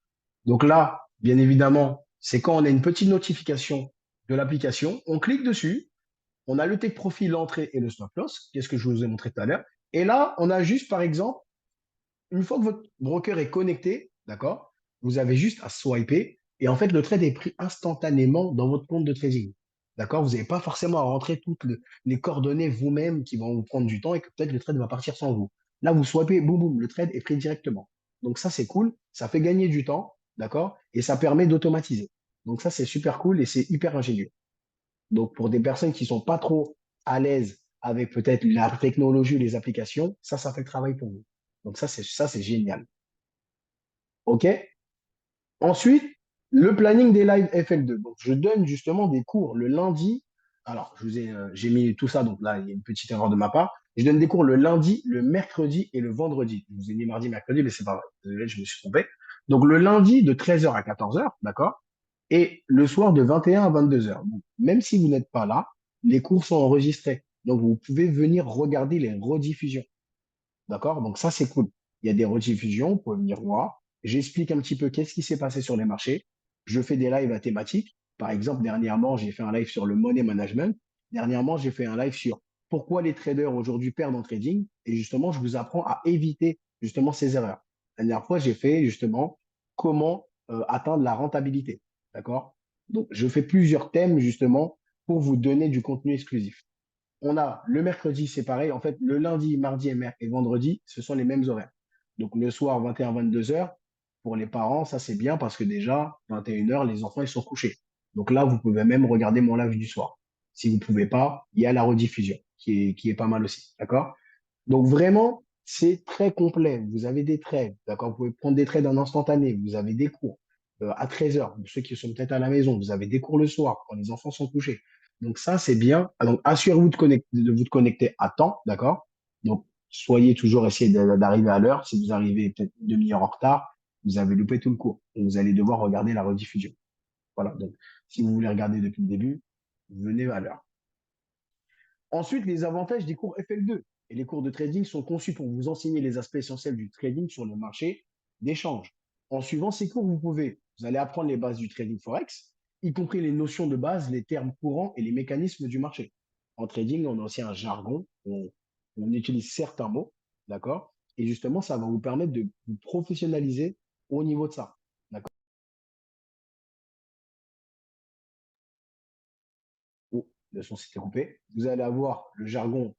Donc là, bien évidemment, c'est quand on a une petite notification de l'application, on clique dessus, on a le take profit, l'entrée et le stop loss, qu'est-ce que je vous ai montré tout à l'heure. Et là, on a juste, par exemple, une fois que votre broker est connecté, d'accord, vous avez juste à swiper et en fait, le trade est pris instantanément dans votre compte de trading. D'accord? Vous n'avez pas forcément à rentrer toutes les coordonnées vous-même qui vont vous prendre du temps et que peut-être le trade va partir sans vous. Là, vous swipez, boum, boum, le trade est pris directement. Donc ça, c'est cool. Ça fait gagner du temps, d'accord? Et ça permet d'automatiser. Donc ça, c'est super cool et c'est hyper ingénieux. Donc pour des personnes qui sont pas trop à l'aise avec peut-être la technologie ou les applications, ça fait le travail pour vous. Donc ça, c'est génial. OK? Ensuite, le planning des lives FL2. Donc, je donne justement des cours le lundi. Alors, j'ai mis tout ça, donc là, il y a une petite erreur de ma part. Je donne des cours le lundi, le mercredi et le vendredi. Je vous ai mis mardi, mercredi, mais c'est pas vrai. Désolé, je me suis trompé. Donc, le lundi de 13h à 14h, d'accord? Et le soir de 21 à 22h. Donc, même si vous n'êtes pas là, les cours sont enregistrés. Donc, vous pouvez venir regarder les rediffusions. D'accord? Donc ça, c'est cool. Il y a des rediffusions, vous pouvez venir voir. J'explique un petit peu qu'est-ce qui s'est passé sur les marchés. Je fais des lives à thématiques. Par exemple, dernièrement, j'ai fait un live sur le money management. Dernièrement, j'ai fait un live sur pourquoi les traders aujourd'hui perdent en trading. Et justement, je vous apprends à éviter justement ces erreurs. La dernière fois, j'ai fait justement comment atteindre la rentabilité. D'accord? Donc, je fais plusieurs thèmes justement pour vous donner du contenu exclusif. On a le mercredi, c'est pareil. En fait, le lundi, mardi et vendredi, ce sont les mêmes horaires. Donc, le soir, 21-22 heures, pour les parents, ça c'est bien parce que déjà, 21 heures, les enfants, ils sont couchés. Donc là, vous pouvez même regarder mon live du soir. Si vous ne pouvez pas, il y a la rediffusion qui est pas mal aussi. D'accord? Donc vraiment, c'est très complet. Vous avez des trades, d'accord? Vous pouvez prendre des trades en instantané. Vous avez des cours à 13 heures. Pour ceux qui sont peut-être à la maison, vous avez des cours le soir quand les enfants sont couchés. Donc ça, c'est bien. Donc assurez-vous de vous connecter à temps, d'accord? Donc soyez toujours, essayez d'arriver à l'heure. Si vous arrivez peut-être une demi-heure en retard, vous avez loupé tout le cours. Et vous allez devoir regarder la rediffusion. Voilà. Donc si vous voulez regarder depuis le début, venez à l'heure. Ensuite, les avantages des cours FL2. Et les cours de trading sont conçus pour vous enseigner les aspects essentiels du trading sur le marché d'échange. En suivant ces cours, vous allez apprendre les bases du trading forex, y compris les notions de base, les termes courants et les mécanismes du marché. En trading, on a aussi un jargon, on utilise certains mots, d'accord? Et justement, ça va vous permettre de vous professionnaliser au niveau de ça. Où le son s'était coupé, vous allez avoir le jargon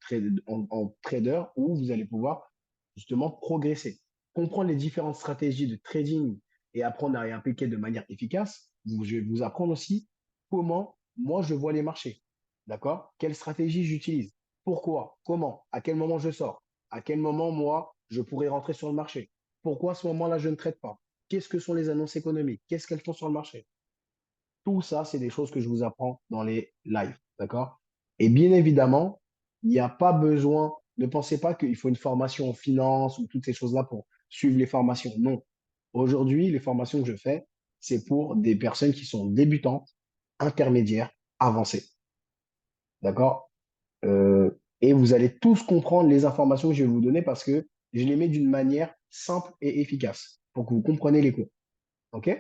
en trader où vous allez pouvoir justement progresser. Comprendre les différentes stratégies de trading et apprendre à y appliquer de manière efficace. Je vais vous apprendre aussi comment moi je vois les marchés. D'accord? Quelle stratégie j'utilise? Pourquoi? Comment? À quel moment je sors? À quel moment moi je pourrais rentrer sur le marché? Pourquoi à ce moment-là je ne traite pas? Qu'est-ce que sont les annonces économiques? Qu'est-ce qu'elles font sur le marché? Tout ça, c'est des choses que je vous apprends dans les lives, d'accord? Et bien évidemment, il n'y a pas besoin, ne pensez pas qu'il faut une formation en finance ou toutes ces choses-là pour suivre les formations. Non. Aujourd'hui, les formations que je fais, c'est pour des personnes qui sont débutantes, intermédiaires, avancées, d'accord? Et vous allez tous comprendre les informations que je vais vous donner parce que je les mets d'une manière simple et efficace pour que vous compreniez les cours. OK?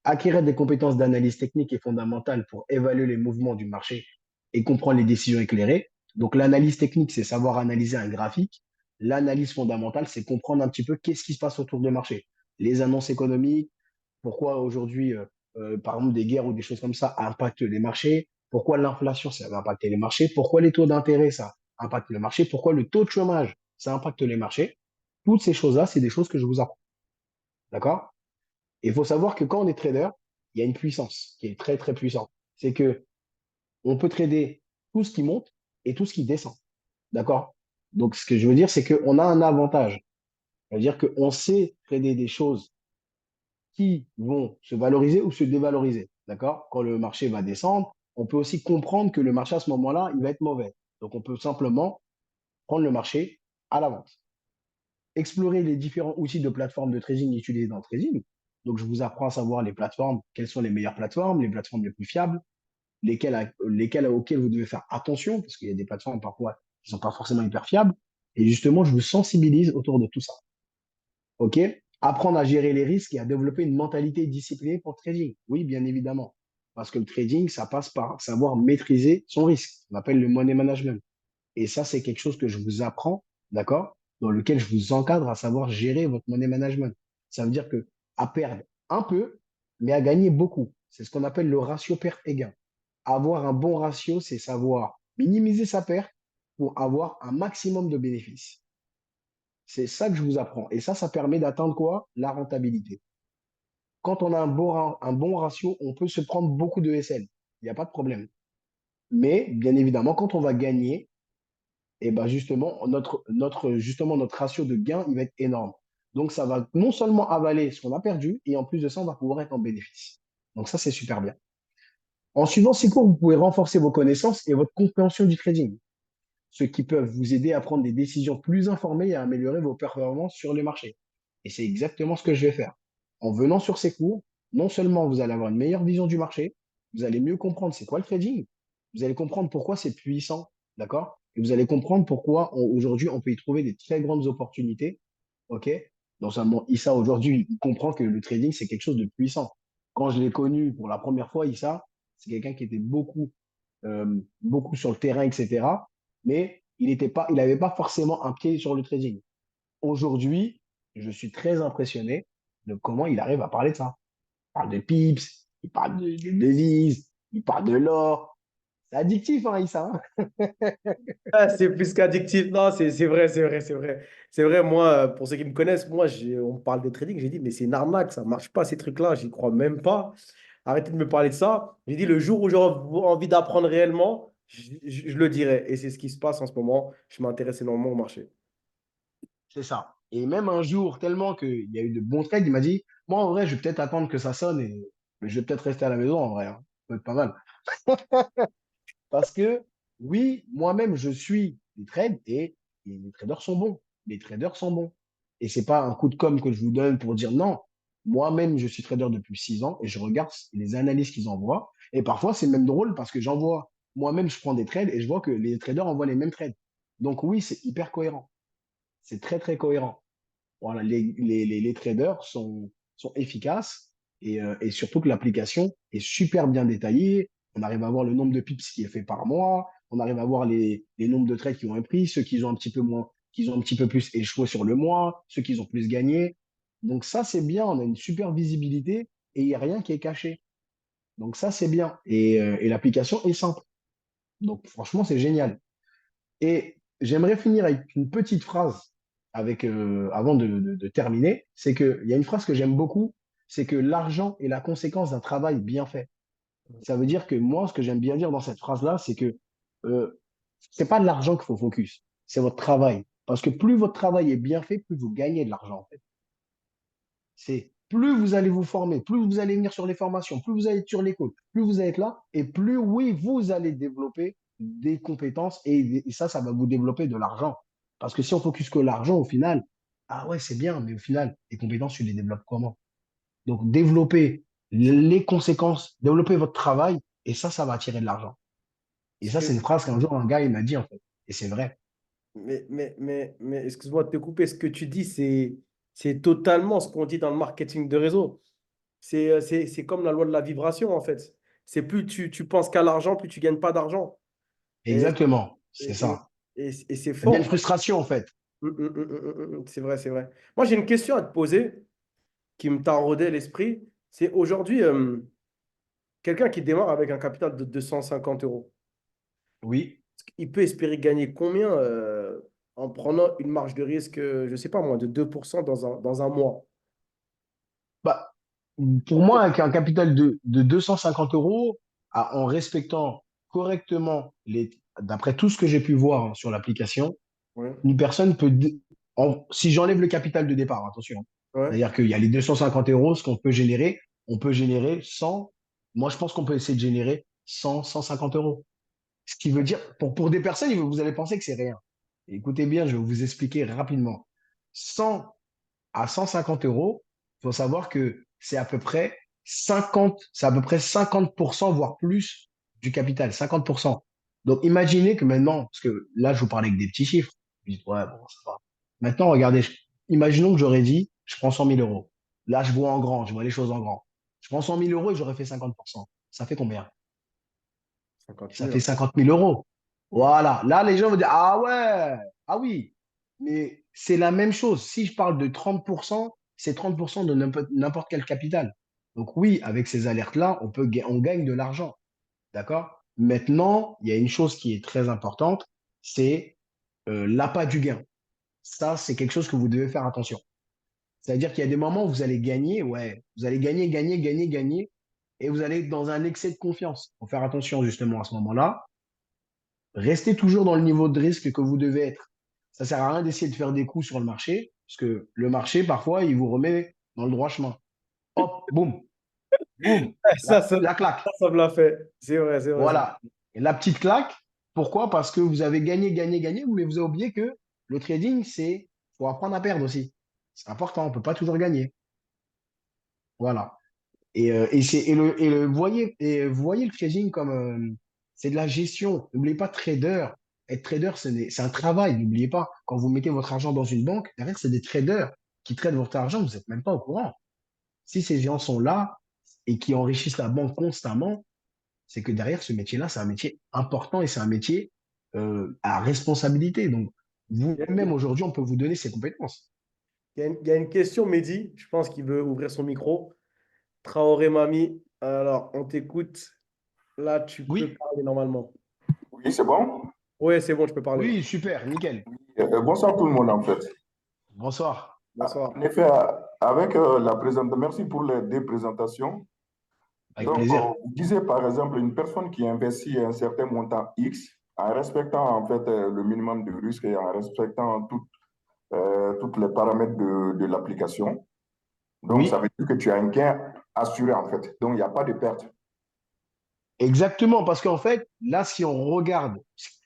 Acquérir des compétences d'analyse technique et fondamentales pour évaluer les mouvements du marché et comprendre les décisions éclairées. Donc, l'analyse technique, c'est savoir analyser un graphique. L'analyse fondamentale, c'est comprendre un petit peu qu'est-ce qui se passe autour du marché. Les annonces économiques, pourquoi aujourd'hui, par exemple, des guerres ou des choses comme ça impactent les marchés, pourquoi l'inflation, ça va impacter les marchés, pourquoi les taux d'intérêt, ça impacte le marché, pourquoi le taux de chômage, ça impacte les marchés. Toutes ces choses-là, c'est des choses que je vous apprends. D'accord? Et il faut savoir que quand on est trader, il y a une puissance qui est très, très puissante. C'est que on peut trader tout ce qui monte et tout ce qui descend. D'accord? Donc, ce que je veux dire, c'est qu'on a un avantage. C'est-à-dire qu'on sait trader des choses qui vont se valoriser ou se dévaloriser. D'accord? Quand le marché va descendre, on peut aussi comprendre que le marché à ce moment-là, il va être mauvais. Donc, on peut simplement prendre le marché à la vente. Explorer les différents outils de plateforme de trading utilisés dans le trading. Donc, je vous apprends à savoir les plateformes, quelles sont les meilleures plateformes, les plateformes les plus fiables, lesquelles auxquelles vous devez faire attention, parce qu'il y a des plateformes parfois qui ne sont pas forcément hyper fiables. Et justement, je vous sensibilise autour de tout ça. OK? Apprendre à gérer les risques et à développer une mentalité disciplinée pour le trading. Oui, bien évidemment. Parce que le trading, ça passe par savoir maîtriser son risque. On appelle le money management. Et ça, c'est quelque chose que je vous apprends, d'accord? Dans lequel je vous encadre à savoir gérer votre money management. Ça veut dire que à perdre un peu, mais à gagner beaucoup. C'est ce qu'on appelle le ratio perte et gain. Avoir un bon ratio, c'est savoir minimiser sa perte pour avoir un maximum de bénéfices. C'est ça que je vous apprends. Et ça permet d'atteindre quoi? La rentabilité. Quand on a un bon ratio, on peut se prendre beaucoup de SL. Il n'y a pas de problème. Mais bien évidemment, quand on va gagner, et ben justement, justement, notre ratio de gain, il va être énorme. Donc, ça va non seulement avaler ce qu'on a perdu, et en plus de ça, on va pouvoir être en bénéfice. Donc, ça, c'est super bien. En suivant ces cours, vous pouvez renforcer vos connaissances et votre compréhension du trading, ce qui peuvent vous aider à prendre des décisions plus informées et à améliorer vos performances sur les marchés. Et c'est exactement ce que je vais faire. En venant sur ces cours, non seulement vous allez avoir une meilleure vision du marché, vous allez mieux comprendre c'est quoi le trading, vous allez comprendre pourquoi c'est puissant, d'accord? Et vous allez comprendre pourquoi aujourd'hui on peut y trouver des très grandes opportunités, ok? Non seulement Issa aujourd'hui, il comprend que le trading c'est quelque chose de puissant. Quand je l'ai connu pour la première fois, Issa, c'est quelqu'un qui était beaucoup sur le terrain, etc. Mais il n'avait pas forcément un pied sur le trading. Aujourd'hui, je suis très impressionné de comment il arrive à parler de ça. Il parle de pips, il parle de devises, il parle de l'or. C'est addictif, hein, Issa, hein. Ah, c'est plus qu'addictif. Non, c'est vrai, c'est vrai, c'est vrai. C'est vrai, moi, pour ceux qui me connaissent, moi, on me parle de trading, j'ai dit, mais c'est une arnaque, ça marche pas, ces trucs-là, j'y crois même pas. Arrêtez de me parler de ça. J'ai dit, le jour où j'aurai envie d'apprendre réellement, je le dirai. Et c'est ce qui se passe en ce moment. Je m'intéresse énormément au marché. C'est ça. Et même un jour, tellement qu'il y a eu de bons trades, il m'a dit, moi, en vrai, je vais peut-être attendre que ça sonne et je vais peut-être rester à la maison, en vrai, hein. Ça peut être pas mal. Parce que oui, moi-même, je suis des trades et les traders sont bons. Les traders sont bons. Et c'est pas un coup de com' que je vous donne pour dire non. Moi-même, je suis trader depuis 6 ans et je regarde les analyses qu'ils envoient. Et parfois, c'est même drôle parce que j'envoie, moi-même, je prends des trades et je vois que les traders envoient les mêmes trades. Donc oui, c'est hyper cohérent. C'est très, très cohérent. Voilà, les traders sont efficaces et surtout que l'application est super bien détaillée. On arrive à voir le nombre de pips qui est fait par mois. On arrive à voir les nombres de trades qui ont un prix, ceux qui ont un petit peu moins, qui ont un petit peu plus échoué sur le mois, ceux qui ont plus gagné. Donc ça, c'est bien. On a une super visibilité et il n'y a rien qui est caché. Donc ça, c'est bien. Et l'application est simple. Donc franchement, c'est génial. Et j'aimerais finir avec une petite phrase avant de terminer. C'est qu'il y a une phrase que j'aime beaucoup, c'est que l'argent est la conséquence d'un travail bien fait. Ça veut dire que moi, ce que j'aime bien dire dans cette phrase-là, c'est que euh, c'est pas de l'argent qu'il faut focus, c'est votre travail. Parce que plus votre travail est bien fait, plus vous gagnez de l'argent, en fait. C'est plus vous allez vous former, plus vous allez venir sur les formations, plus vous allez être sur les cours, plus vous allez être là, et plus, oui, vous allez développer des compétences, et ça va vous développer de l'argent. Parce que si on focus que l'argent, au final, ah ouais, c'est bien, mais au final, les compétences, tu les développes comment? Donc, développer les conséquences, développer votre travail, et ça va attirer de l'argent. Et Ce ça, c'est que, une phrase qu'un jour, un gars, il m'a dit, en fait. Et c'est vrai. mais excuse-moi de te couper, ce que tu dis, c'est totalement ce qu'on dit dans le marketing de réseau. C'est comme la loi de la vibration, en fait. C'est plus tu penses qu'à l'argent, plus tu gagnes pas d'argent. Et, Exactement. C'est et, ça. et c'est Il y a une fort. frustration, en fait. C'est vrai, c'est vrai. Moi, j'ai une question à te poser qui me taraudait l'esprit. C'est aujourd'hui, quelqu'un qui démarre avec un capital de 250 euros, Oui. il peut espérer gagner combien en prenant une marge de risque, je ne sais pas moi, de 2% dans un mois? Bah, pour moi, avec un capital de 250 euros, en respectant correctement d'après tout ce que j'ai pu voir hein, sur l'application, Ouais, une personne si j'enlève le capital de départ, attention, hein, ouais. c'est-à-dire qu'il y a les 250 euros, ce qu'on peut générer, on peut générer 100, moi je pense qu'on peut essayer de générer 100, 150 euros. Ce qui veut dire, pour des personnes, vous allez penser que c'est rien. Écoutez bien, je vais vous expliquer rapidement. 100 à 150 euros, il faut savoir que c'est à peu près 50%, voire plus du capital, 50%. Donc, imaginez que maintenant, parce que là, je vous parlais avec des petits chiffres. Vous dites, ouais, bon, ça va. Maintenant, regardez, imaginons que j'aurais dit, je prends 100 000 euros. Là, je vois en grand, je vois les choses en grand. Je prends 100 000 euros et j'aurais fait 50%. Ça fait combien? 50 Ça 000. fait 50 000 euros. Ouais. Voilà. Là, les gens vont dire, ah ouais, ah oui. Mais c'est la même chose. Si je parle de 30%, c'est 30% de n'importe quel capital. Donc oui, avec ces alertes-là, on gagne de l'argent. D'accord? Maintenant, il y a une chose qui est très importante, c'est l'appât du gain. Ça, c'est quelque chose que vous devez faire attention. C'est-à-dire qu'il y a des moments où vous allez gagner, ouais, vous allez gagner, gagner, gagner, gagner, et vous allez être dans un excès de confiance. Il faut faire attention justement à ce moment-là. Restez toujours dans le niveau de risque que vous devez être. Ça sert à rien d'essayer de faire des coups sur le marché, parce que le marché, parfois, il vous remet dans le droit chemin. Hop, boum, boum, Ça, la claque. ça me l'a fait. C'est vrai, c'est vrai. Voilà. Et la petite claque, pourquoi? Parce que vous avez gagné, gagné, gagné, mais vous avez oublié que le trading, c'est, faut apprendre à perdre aussi. C'est important, on ne peut pas toujours gagner. Voilà. Vous voyez le trading comme c'est de la gestion. N'oubliez pas trader. Être trader, c'est un travail. N'oubliez pas, quand vous mettez votre argent dans une banque, derrière, c'est des traders qui traitent votre argent. Vous n'êtes même pas au courant. Si ces gens sont là et qui enrichissent la banque constamment, c'est que derrière ce métier-là, c'est un métier important et c'est un métier à responsabilité. Donc, vous-même, aujourd'hui, on peut vous donner ces compétences. Il y a une question, Mehdi. Je pense qu'il veut ouvrir son micro. Traoré Mami. Alors, on t'écoute. Là, tu peux Oui, parler normalement. Oui, c'est bon. Oui, c'est bon, je peux parler. oui, super, nickel. Bonsoir tout le monde en fait. Bonsoir. Bonsoir. En effet, avec la présentation, merci pour les deux présentations. Avec Donc, plaisir. vous disiez par exemple une personne qui investit un certain montant X en respectant en fait le minimum de risque et en respectant toutes les paramètres de l'application. Donc, ça Oui. veut dire que tu as un gain assuré en fait. Donc, il n'y a pas de perte. Exactement, parce qu'en fait, là, si on regarde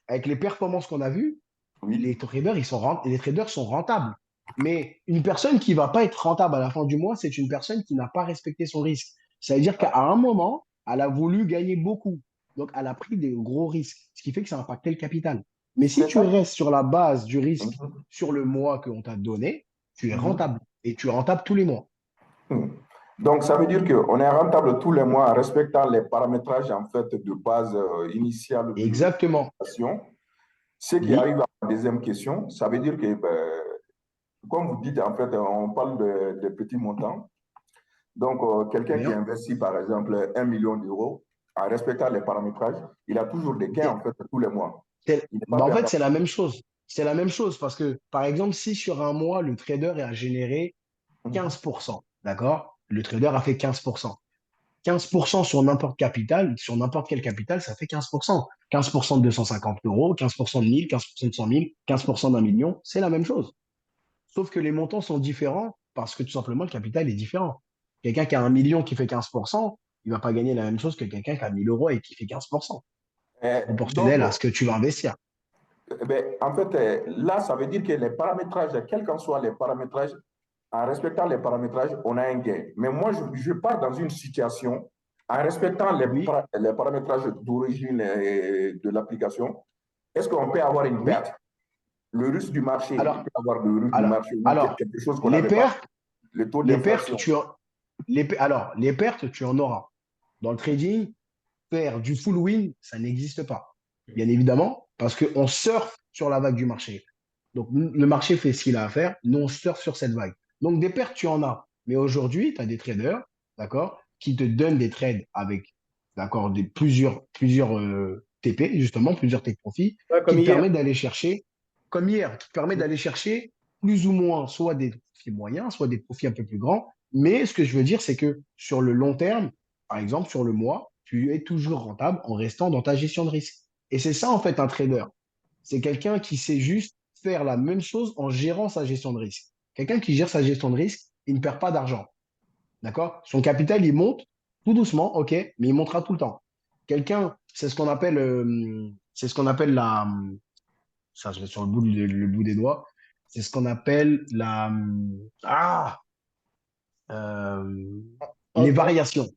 avec les performances qu'on a vues, Oui, les traders sont rentables. Mais une personne qui va pas être rentable à la fin du mois, c'est une personne qui n'a pas respecté son risque. Ça veut dire qu'à un moment, elle a voulu gagner beaucoup. Donc, elle a pris des gros risques, ce qui fait que ça a impacté le capital. Mais si c'est tu ça. restes sur la base du risque Mhm, sur le mois qu'on t'a donné, tu es mhm. rentable. Et tu es rentable tous les mois. Hmm. Donc, ça veut dire qu'on est rentable tous les mois en respectant les paramétrages en fait de base initiale de Exactement. l'application. Ce qui Oui. arrive à la deuxième question, ça veut dire que, ben, comme vous dites, en fait, on parle de petits montants. Donc, Très quelqu'un qui bien. investit, par exemple, 1 million d'euros, en respectant les paramétrages, il a toujours des gains, en fait, tous les mois. Il n'est pas En fait, perdant. c'est la même chose. C'est la même chose parce que, par exemple, si sur un mois, le trader a généré Mhm. 15%, d'accord? Le trader a fait 15%. 15% sur n'importe capital, sur n'importe quel capital, ça fait 15%. 15% de 250 euros, 15% de 1000, 15% de 100 000, 15% d'un million, c'est la même chose. Sauf que les montants sont différents parce que tout simplement, le capital est différent. Quelqu'un qui a 1 million qui fait 15%, il ne va pas gagner la même chose que quelqu'un qui a 1000 euros et qui fait 15%. Donc, Proportionnel à ce que tu vas investir. ben, en fait, là, ça veut dire que les paramétrages, quels qu'en soient les paramétrages, en respectant les paramétrages, on a un gain. Mais moi, je pars dans une situation, en respectant Oui, les paramétrages d'origine de l'application, est-ce qu'on peut avoir une oui. perte? Le risque du marché, il Alors, peut y avoir le risque du alors, marché ou alors, quelque chose qu'on les n'avait pas. pertes, Le taux les pertes, d'inflation. les pertes, tu en auras. Dans le trading, faire du full win, ça n'existe pas. Bien évidemment, parce qu'on surfe sur la vague du marché. Donc, le marché fait ce qu'il a à faire, nous, on surfe sur cette vague. Donc, des pertes, tu en as. Mais aujourd'hui, tu as des traders, d'accord, qui te donnent des trades avec, d'accord, plusieurs TP, justement, plusieurs take profits, Ouais, qui comme te hier. permettent d'aller chercher, comme hier, qui te permet d'aller chercher plus ou moins soit des profits moyens, soit des profits un peu plus grands. Mais ce que je veux dire, c'est que sur le long terme, par exemple, sur le mois, tu es toujours rentable en restant dans ta gestion de risque. Et c'est ça, en fait, un trader. C'est quelqu'un qui sait juste faire la même chose en gérant sa gestion de risque. Quelqu'un qui gère sa gestion de risque, il ne perd pas d'argent. D'accord? Son capital, il monte tout doucement, ok, mais il montera tout le temps. Quelqu'un, c'est ce qu'on appelle ça, je vais sur le bout des doigts, c'est ce qu'on appelle ah, euh, les En- en- variations.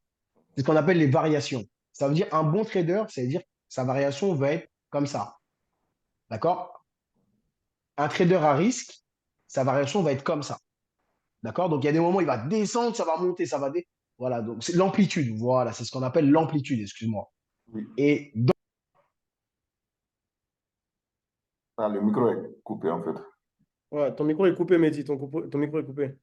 C'est ce qu'on appelle les variations. Ça veut dire un bon trader, ça veut dire sa variation va être comme ça. D'accord? Un trader à risque, sa variation va être comme ça. D'accord? Donc il y a des moments, il va descendre, ça va monter, ça va descendre. Voilà, donc c'est l'amplitude. Voilà, c'est ce qu'on appelle l'amplitude, excuse-moi. Oui. Et Ah, le micro est coupé, en fait. Ouais, ton micro est coupé, Mehdi. Ton micro est coupé.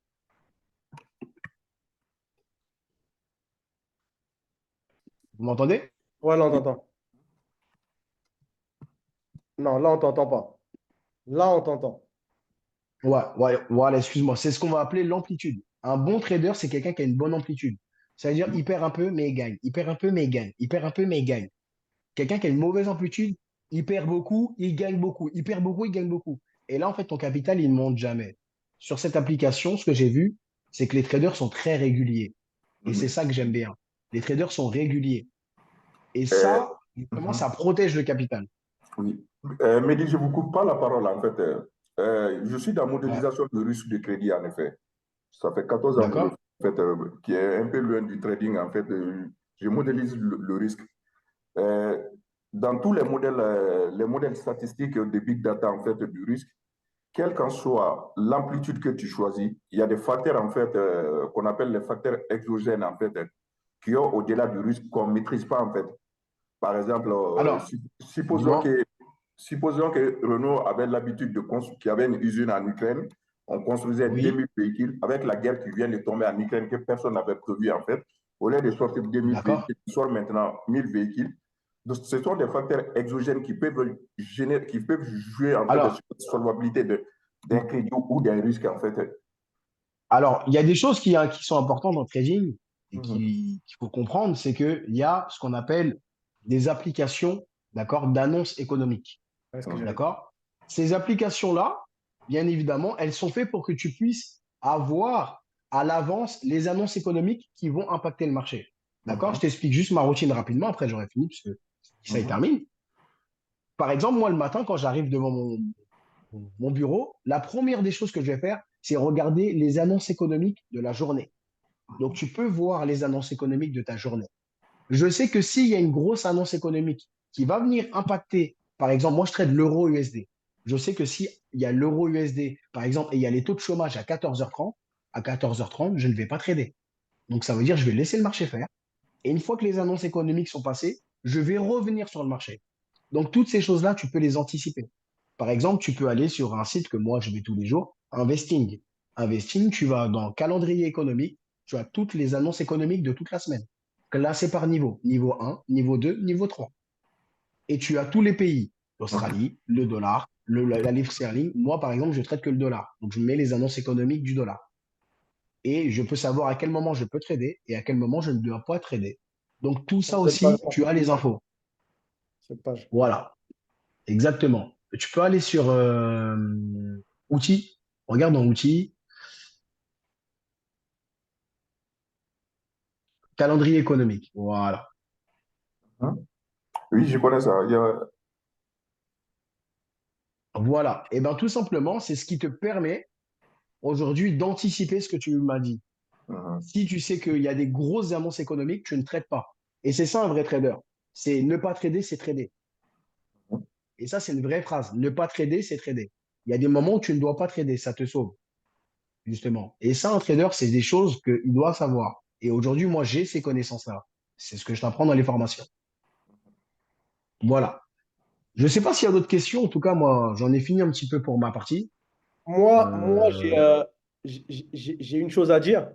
vous m'entendez? Ouais, là, on t'entend. Non, là, on t'entend pas. Là, on t'entend. Voilà, excuse-moi. C'est ce qu'on va appeler l'amplitude. Un bon trader, c'est quelqu'un qui a une bonne amplitude. C'est-à-dire, il perd un peu, mais il gagne. Il perd un peu, mais il gagne. Il perd un peu, mais il gagne. Quelqu'un qui a une mauvaise amplitude, il perd beaucoup, il gagne beaucoup. Il perd beaucoup, il gagne beaucoup. Et là, en fait, ton capital, il ne monte jamais. Sur cette application, ce que j'ai vu, c'est que les traders sont très réguliers. Et c'est Mhm. ça que j'aime bien. Les traders sont réguliers. Et Euh, ça, justement, mhm. ça protège le capital. Oui. Mehdi, je ne vous coupe pas la parole, en fait. Je suis dans la Ouais. modélisation de risque de crédit, en effet. Ça fait 14 ans que je D'accord? fais, en fait, qui est un peu loin du trading, en fait. Je modélise le risque. Euh, dans tous les modèles statistiques de big data, en fait, du risque, quelle qu'en soit l'amplitude que tu choisis, il y a des facteurs, en fait, qu'on appelle les facteurs exogènes, en fait, qui ont au-delà du risque qu'on ne maîtrise pas, en fait. Par exemple, Alors, supposons dis-moi. que, supposons que Renault avait l'habitude de construire, qu'il y avait une usine en Ukraine, on construisait Oui, 2000 véhicules avec la guerre qui vient de tomber en Ukraine que personne n'avait prévu en fait. Au lieu de sortir 2000 d'accord. véhicules, il sort maintenant 1000 véhicules. Donc, ce sont des facteurs exogènes qui peuvent jouer en fait sur Alors, la solvabilité d'un crédit ou d'un risque en fait. Alors, il y a des choses qui sont importantes dans le trading et Mhm. qu'il faut comprendre, c'est qu'il y a ce qu'on appelle des applications, d'accord, d'annonces économiques, Ouais, ce que Mhm. j'allais. d'accord? Ces applications-là, bien évidemment, elles sont faites pour que tu puisses avoir à l'avance les annonces économiques qui vont impacter le marché. D'accord? Mhm. Je t'explique juste ma routine rapidement, après j'aurai fini, puisque ça y Mhm. termine. Par exemple, moi, le matin, quand j'arrive devant mon bureau, la première des choses que je vais faire, c'est regarder les annonces économiques de la journée. Donc, tu peux voir les annonces économiques de ta journée. Je sais que s'il y a une grosse annonce économique qui va venir impacter, par exemple, moi, je trade l'euro USD. Je sais que s'il y a l'euro USD, par exemple, et il y a les taux de chômage à 14h30, je ne vais pas trader. Donc, ça veut dire que je vais laisser le marché faire. Et une fois que les annonces économiques sont passées, je vais revenir sur le marché. Donc, toutes ces choses-là, tu peux les anticiper. Par exemple, tu peux aller sur un site que moi, je vais tous les jours, Investing. Investing, tu vas dans calendrier économique, tu as toutes les annonces économiques de toute la semaine, classées par niveau. Niveau 1, niveau 2, niveau 3. Et tu as tous les pays, l'Australie, le dollar, la livre sterling. Moi, par exemple, je traite que le dollar. Donc, je mets les annonces économiques du dollar. Et je peux savoir à quel moment je peux trader et à quel moment je ne dois pas trader. Donc, tout ça Sur cette page, aussi, tu as les infos. cette page. Voilà, exactement. Tu peux aller sur outils. Regarde dans outils, calendrier économique. Voilà. Mhm. Oui, je connais ça. Voilà. Et bien, tout simplement, c'est ce qui te permet aujourd'hui d'anticiper ce que tu m'as dit. Mhm. Si tu sais qu'il y a des grosses annonces économiques, tu ne traites pas. Et c'est ça un vrai trader. C'est ne pas trader, c'est trader. Et ça, c'est une vraie phrase. Ne pas trader, c'est trader. Il y a des moments où tu ne dois pas trader, ça te sauve, justement. Et ça, un trader, c'est des choses qu'il doit savoir. Et aujourd'hui, moi, j'ai ces connaissances-là. C'est ce que je t'apprends dans les formations. Voilà. Je ne sais pas s'il y a d'autres questions. En tout cas, moi, j'en ai fini un petit peu pour ma partie. Moi Euh, j'ai une chose à dire.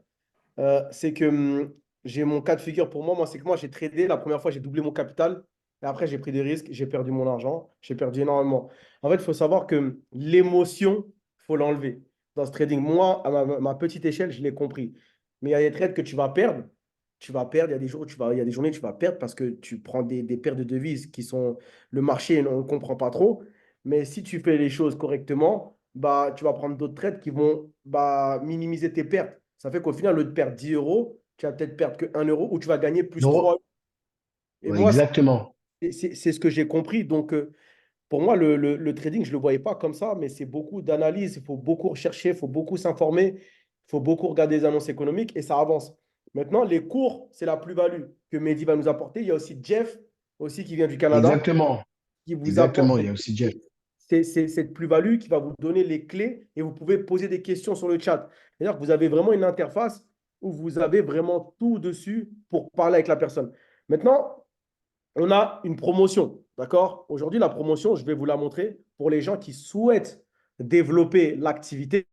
C'est que j'ai mon cas de figure pour moi. Moi, c'est que moi, j'ai tradé. La première fois, j'ai doublé mon capital. Et après, j'ai pris des risques. J'ai perdu mon argent. J'ai perdu énormément. En fait, il faut savoir que l'émotion, il faut l'enlever dans ce trading. Moi, à ma petite échelle, je l'ai compris. Mais il y a des trades que tu vas perdre. Tu vas perdre. Il y a des jours où il y a des journées où tu vas perdre parce que tu prends des paires de devises qui sont le marché, on ne comprend pas trop. Mais si tu fais les choses correctement, bah, tu vas prendre d'autres trades qui vont minimiser tes pertes. Ça fait qu'au final, au lieu de perdre 10 euros, tu vas peut-être perdre que 1 euro ou tu vas gagner plus 3 non, euros. Et ouais, moi, exactement. c'est ce que j'ai compris. Donc, pour moi, le trading, je ne le voyais pas comme ça, mais c'est beaucoup d'analyse. Il faut beaucoup rechercher, il faut beaucoup s'informer, il faut beaucoup regarder les annonces économiques et ça avance. Maintenant, les cours, c'est la plus-value que Mehdi va nous apporter. Il y a aussi Jeff, aussi qui vient du Canada, Exactement. qui vous apporte Exactement. Il y a aussi Jeff. cette plus-value qui va vous donner les clés et vous pouvez poser des questions sur le chat. C'est-à-dire que vous avez vraiment une interface où vous avez vraiment tout dessus pour parler avec la personne. Maintenant, on a une promotion, d'accord? Aujourd'hui, la promotion, je vais vous la montrer pour les gens qui souhaitent développer l'activité.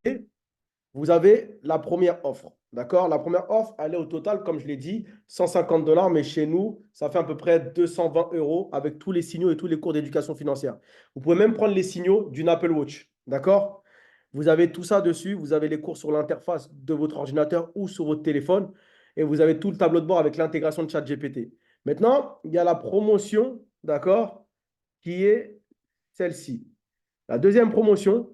Vous avez la première offre, d'accord? La première offre, elle est au total, comme je l'ai dit, 150 dollars, mais chez nous, ça fait à peu près 220 euros avec tous les signaux et tous les cours d'éducation financière. Vous pouvez même prendre les signaux d'une Apple Watch, d'accord? Vous avez tout ça dessus. Vous avez les cours sur l'interface de votre ordinateur ou sur votre téléphone. Et vous avez tout le tableau de bord avec l'intégration de ChatGPT. Maintenant, il y a la promotion, d'accord, qui est celle-ci. La deuxième promotion,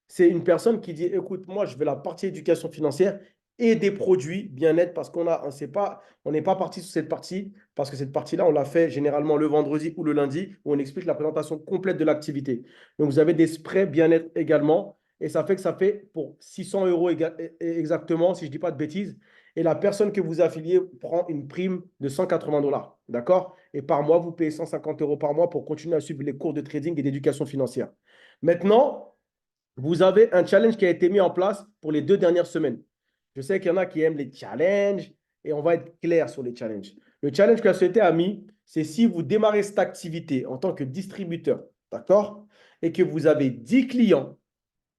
c'est une personne qui dit, écoute, moi, je veux la partie éducation financière et des produits bien-être parce on n'est pas parti sur cette partie parce que cette partie-là, on l'a fait généralement le vendredi ou le lundi où on explique la présentation complète de l'activité. Donc, vous avez des sprays bien-être également et ça fait que ça fait pour 600 euros exactement, si je ne dis pas de bêtises. Et la personne que vous affiliez prend une prime de 180 dollars. D'accord? Et par mois, vous payez 150 euros par mois pour continuer à suivre les cours de trading et d'éducation financière. Maintenant, vous avez un challenge qui a été mis en place pour les 2 dernières semaines. Je sais qu'il y en a qui aiment les challenges et on va être clair sur les challenges. Le challenge que la société a mis, c'est si vous démarrez cette activité en tant que distributeur, d'accord, et que vous avez 10 clients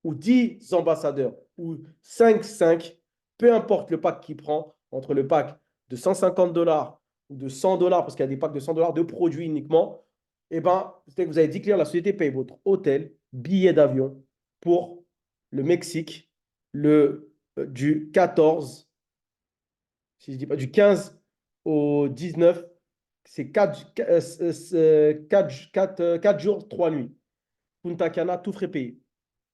ou 10 ambassadeurs ou 5, peu importe le pack qu'il prend, entre le pack de 150 dollars ou de 100 dollars, parce qu'il y a des packs de 100 dollars de produits uniquement, eh ben, c'est que vous avez 10 clients, la société paye votre hôtel, billet d'avion pour le Mexique du 14, si je dis pas, du 15 au 19, c'est 4 jours, 3 nuits. Punta Cana, tout frais payé,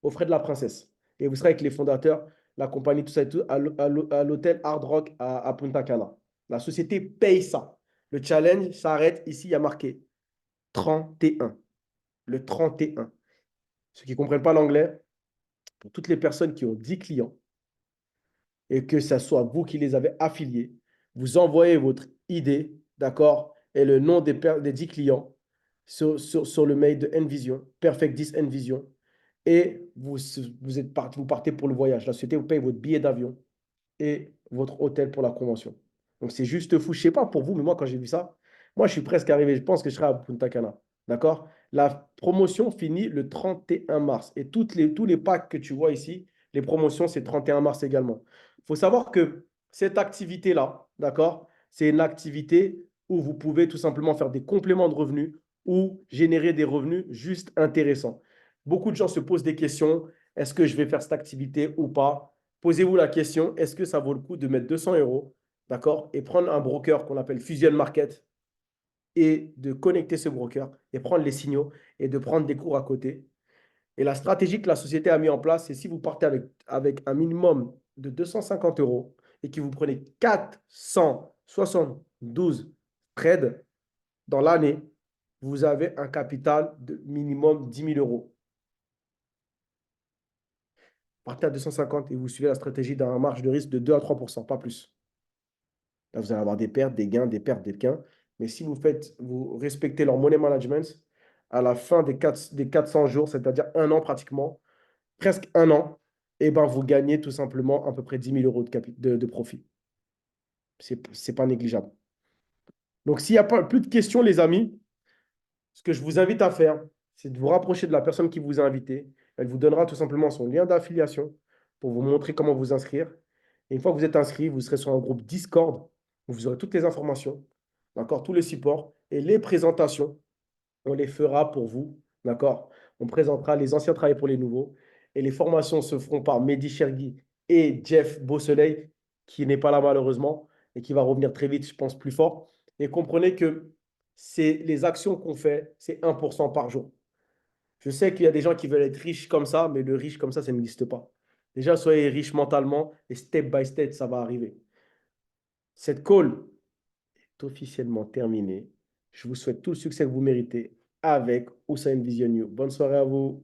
aux frais de la princesse. Et vous serez avec les fondateurs, la compagnie, tout ça et tout, à l'hôtel Hard Rock à Punta Cana. La société paye ça. Le challenge s'arrête ici, il y a marqué 31. Le 31. Ceux qui ne comprennent pas l'anglais, pour toutes les personnes qui ont 10 clients et que ce soit vous qui les avez affiliés, vous envoyez votre idée, d'accord, et le nom des 10 clients sur le mail de Envision, Perfect 10 Envision, et vous partez pour le voyage. La société vous paye votre billet d'avion et votre hôtel pour la convention. Donc c'est juste fou. Je ne sais pas pour vous, mais moi, quand j'ai vu ça, moi, je suis presque arrivé. Je pense que je serai à Punta Cana. D'accord? La promotion finit le 31 mars. Et tous les packs que tu vois ici, les promotions, c'est 31 mars également. Il faut savoir que cette activité-là, d'accord, c'est une activité où vous pouvez tout simplement faire des compléments de revenus ou générer des revenus juste intéressants. Beaucoup de gens se posent des questions. Est-ce que je vais faire cette activité ou pas? Posez-vous la question, est-ce que ça vaut le coup de mettre 200 euros, d'accord, et prendre un broker qu'on appelle Fusion Market et de connecter ce broker et prendre les signaux et de prendre des cours à côté. Et la stratégie que la société a mis en place, c'est si vous partez avec un minimum de 250 euros et que vous prenez 472 trades dans l'année, vous avez un capital de minimum 10 000 euros. Partez à 250 et vous suivez la stratégie d'un marge de risque de 2 à 3%, pas plus. Là, vous allez avoir des pertes, des gains, des pertes, des gains. Mais si vous respectez leur money management, à la fin des 400 jours, c'est-à-dire un an pratiquement, presque un an, et ben, vous gagnez tout simplement à peu près 10 000 euros de profit. Ce n'est pas négligeable. Donc, s'il n'y a pas plus de questions, les amis, ce que je vous invite à faire, c'est de vous rapprocher de la personne qui vous a invité. Elle vous donnera tout simplement son lien d'affiliation pour vous montrer comment vous inscrire. Et une fois que vous êtes inscrit, vous serez sur un groupe Discord où vous aurez toutes les informations, d'accord, tous les supports et les présentations. On les fera pour vous, d'accord? On présentera les anciens travails pour les nouveaux. Et les formations se feront par Mehdi Chergui et Jeff Beausoleil, qui n'est pas là malheureusement et qui va revenir très vite, je pense, plus fort. Et comprenez que c'est les actions qu'on fait, c'est 1% par jour. Je sais qu'il y a des gens qui veulent être riches comme ça, mais le riche comme ça n'existe pas. Déjà, soyez riche mentalement et step by step, ça va arriver. Cette call est officiellement terminée. Je vous souhaite tout le succès que vous méritez avec Hussein Vision You. Bonne soirée à vous.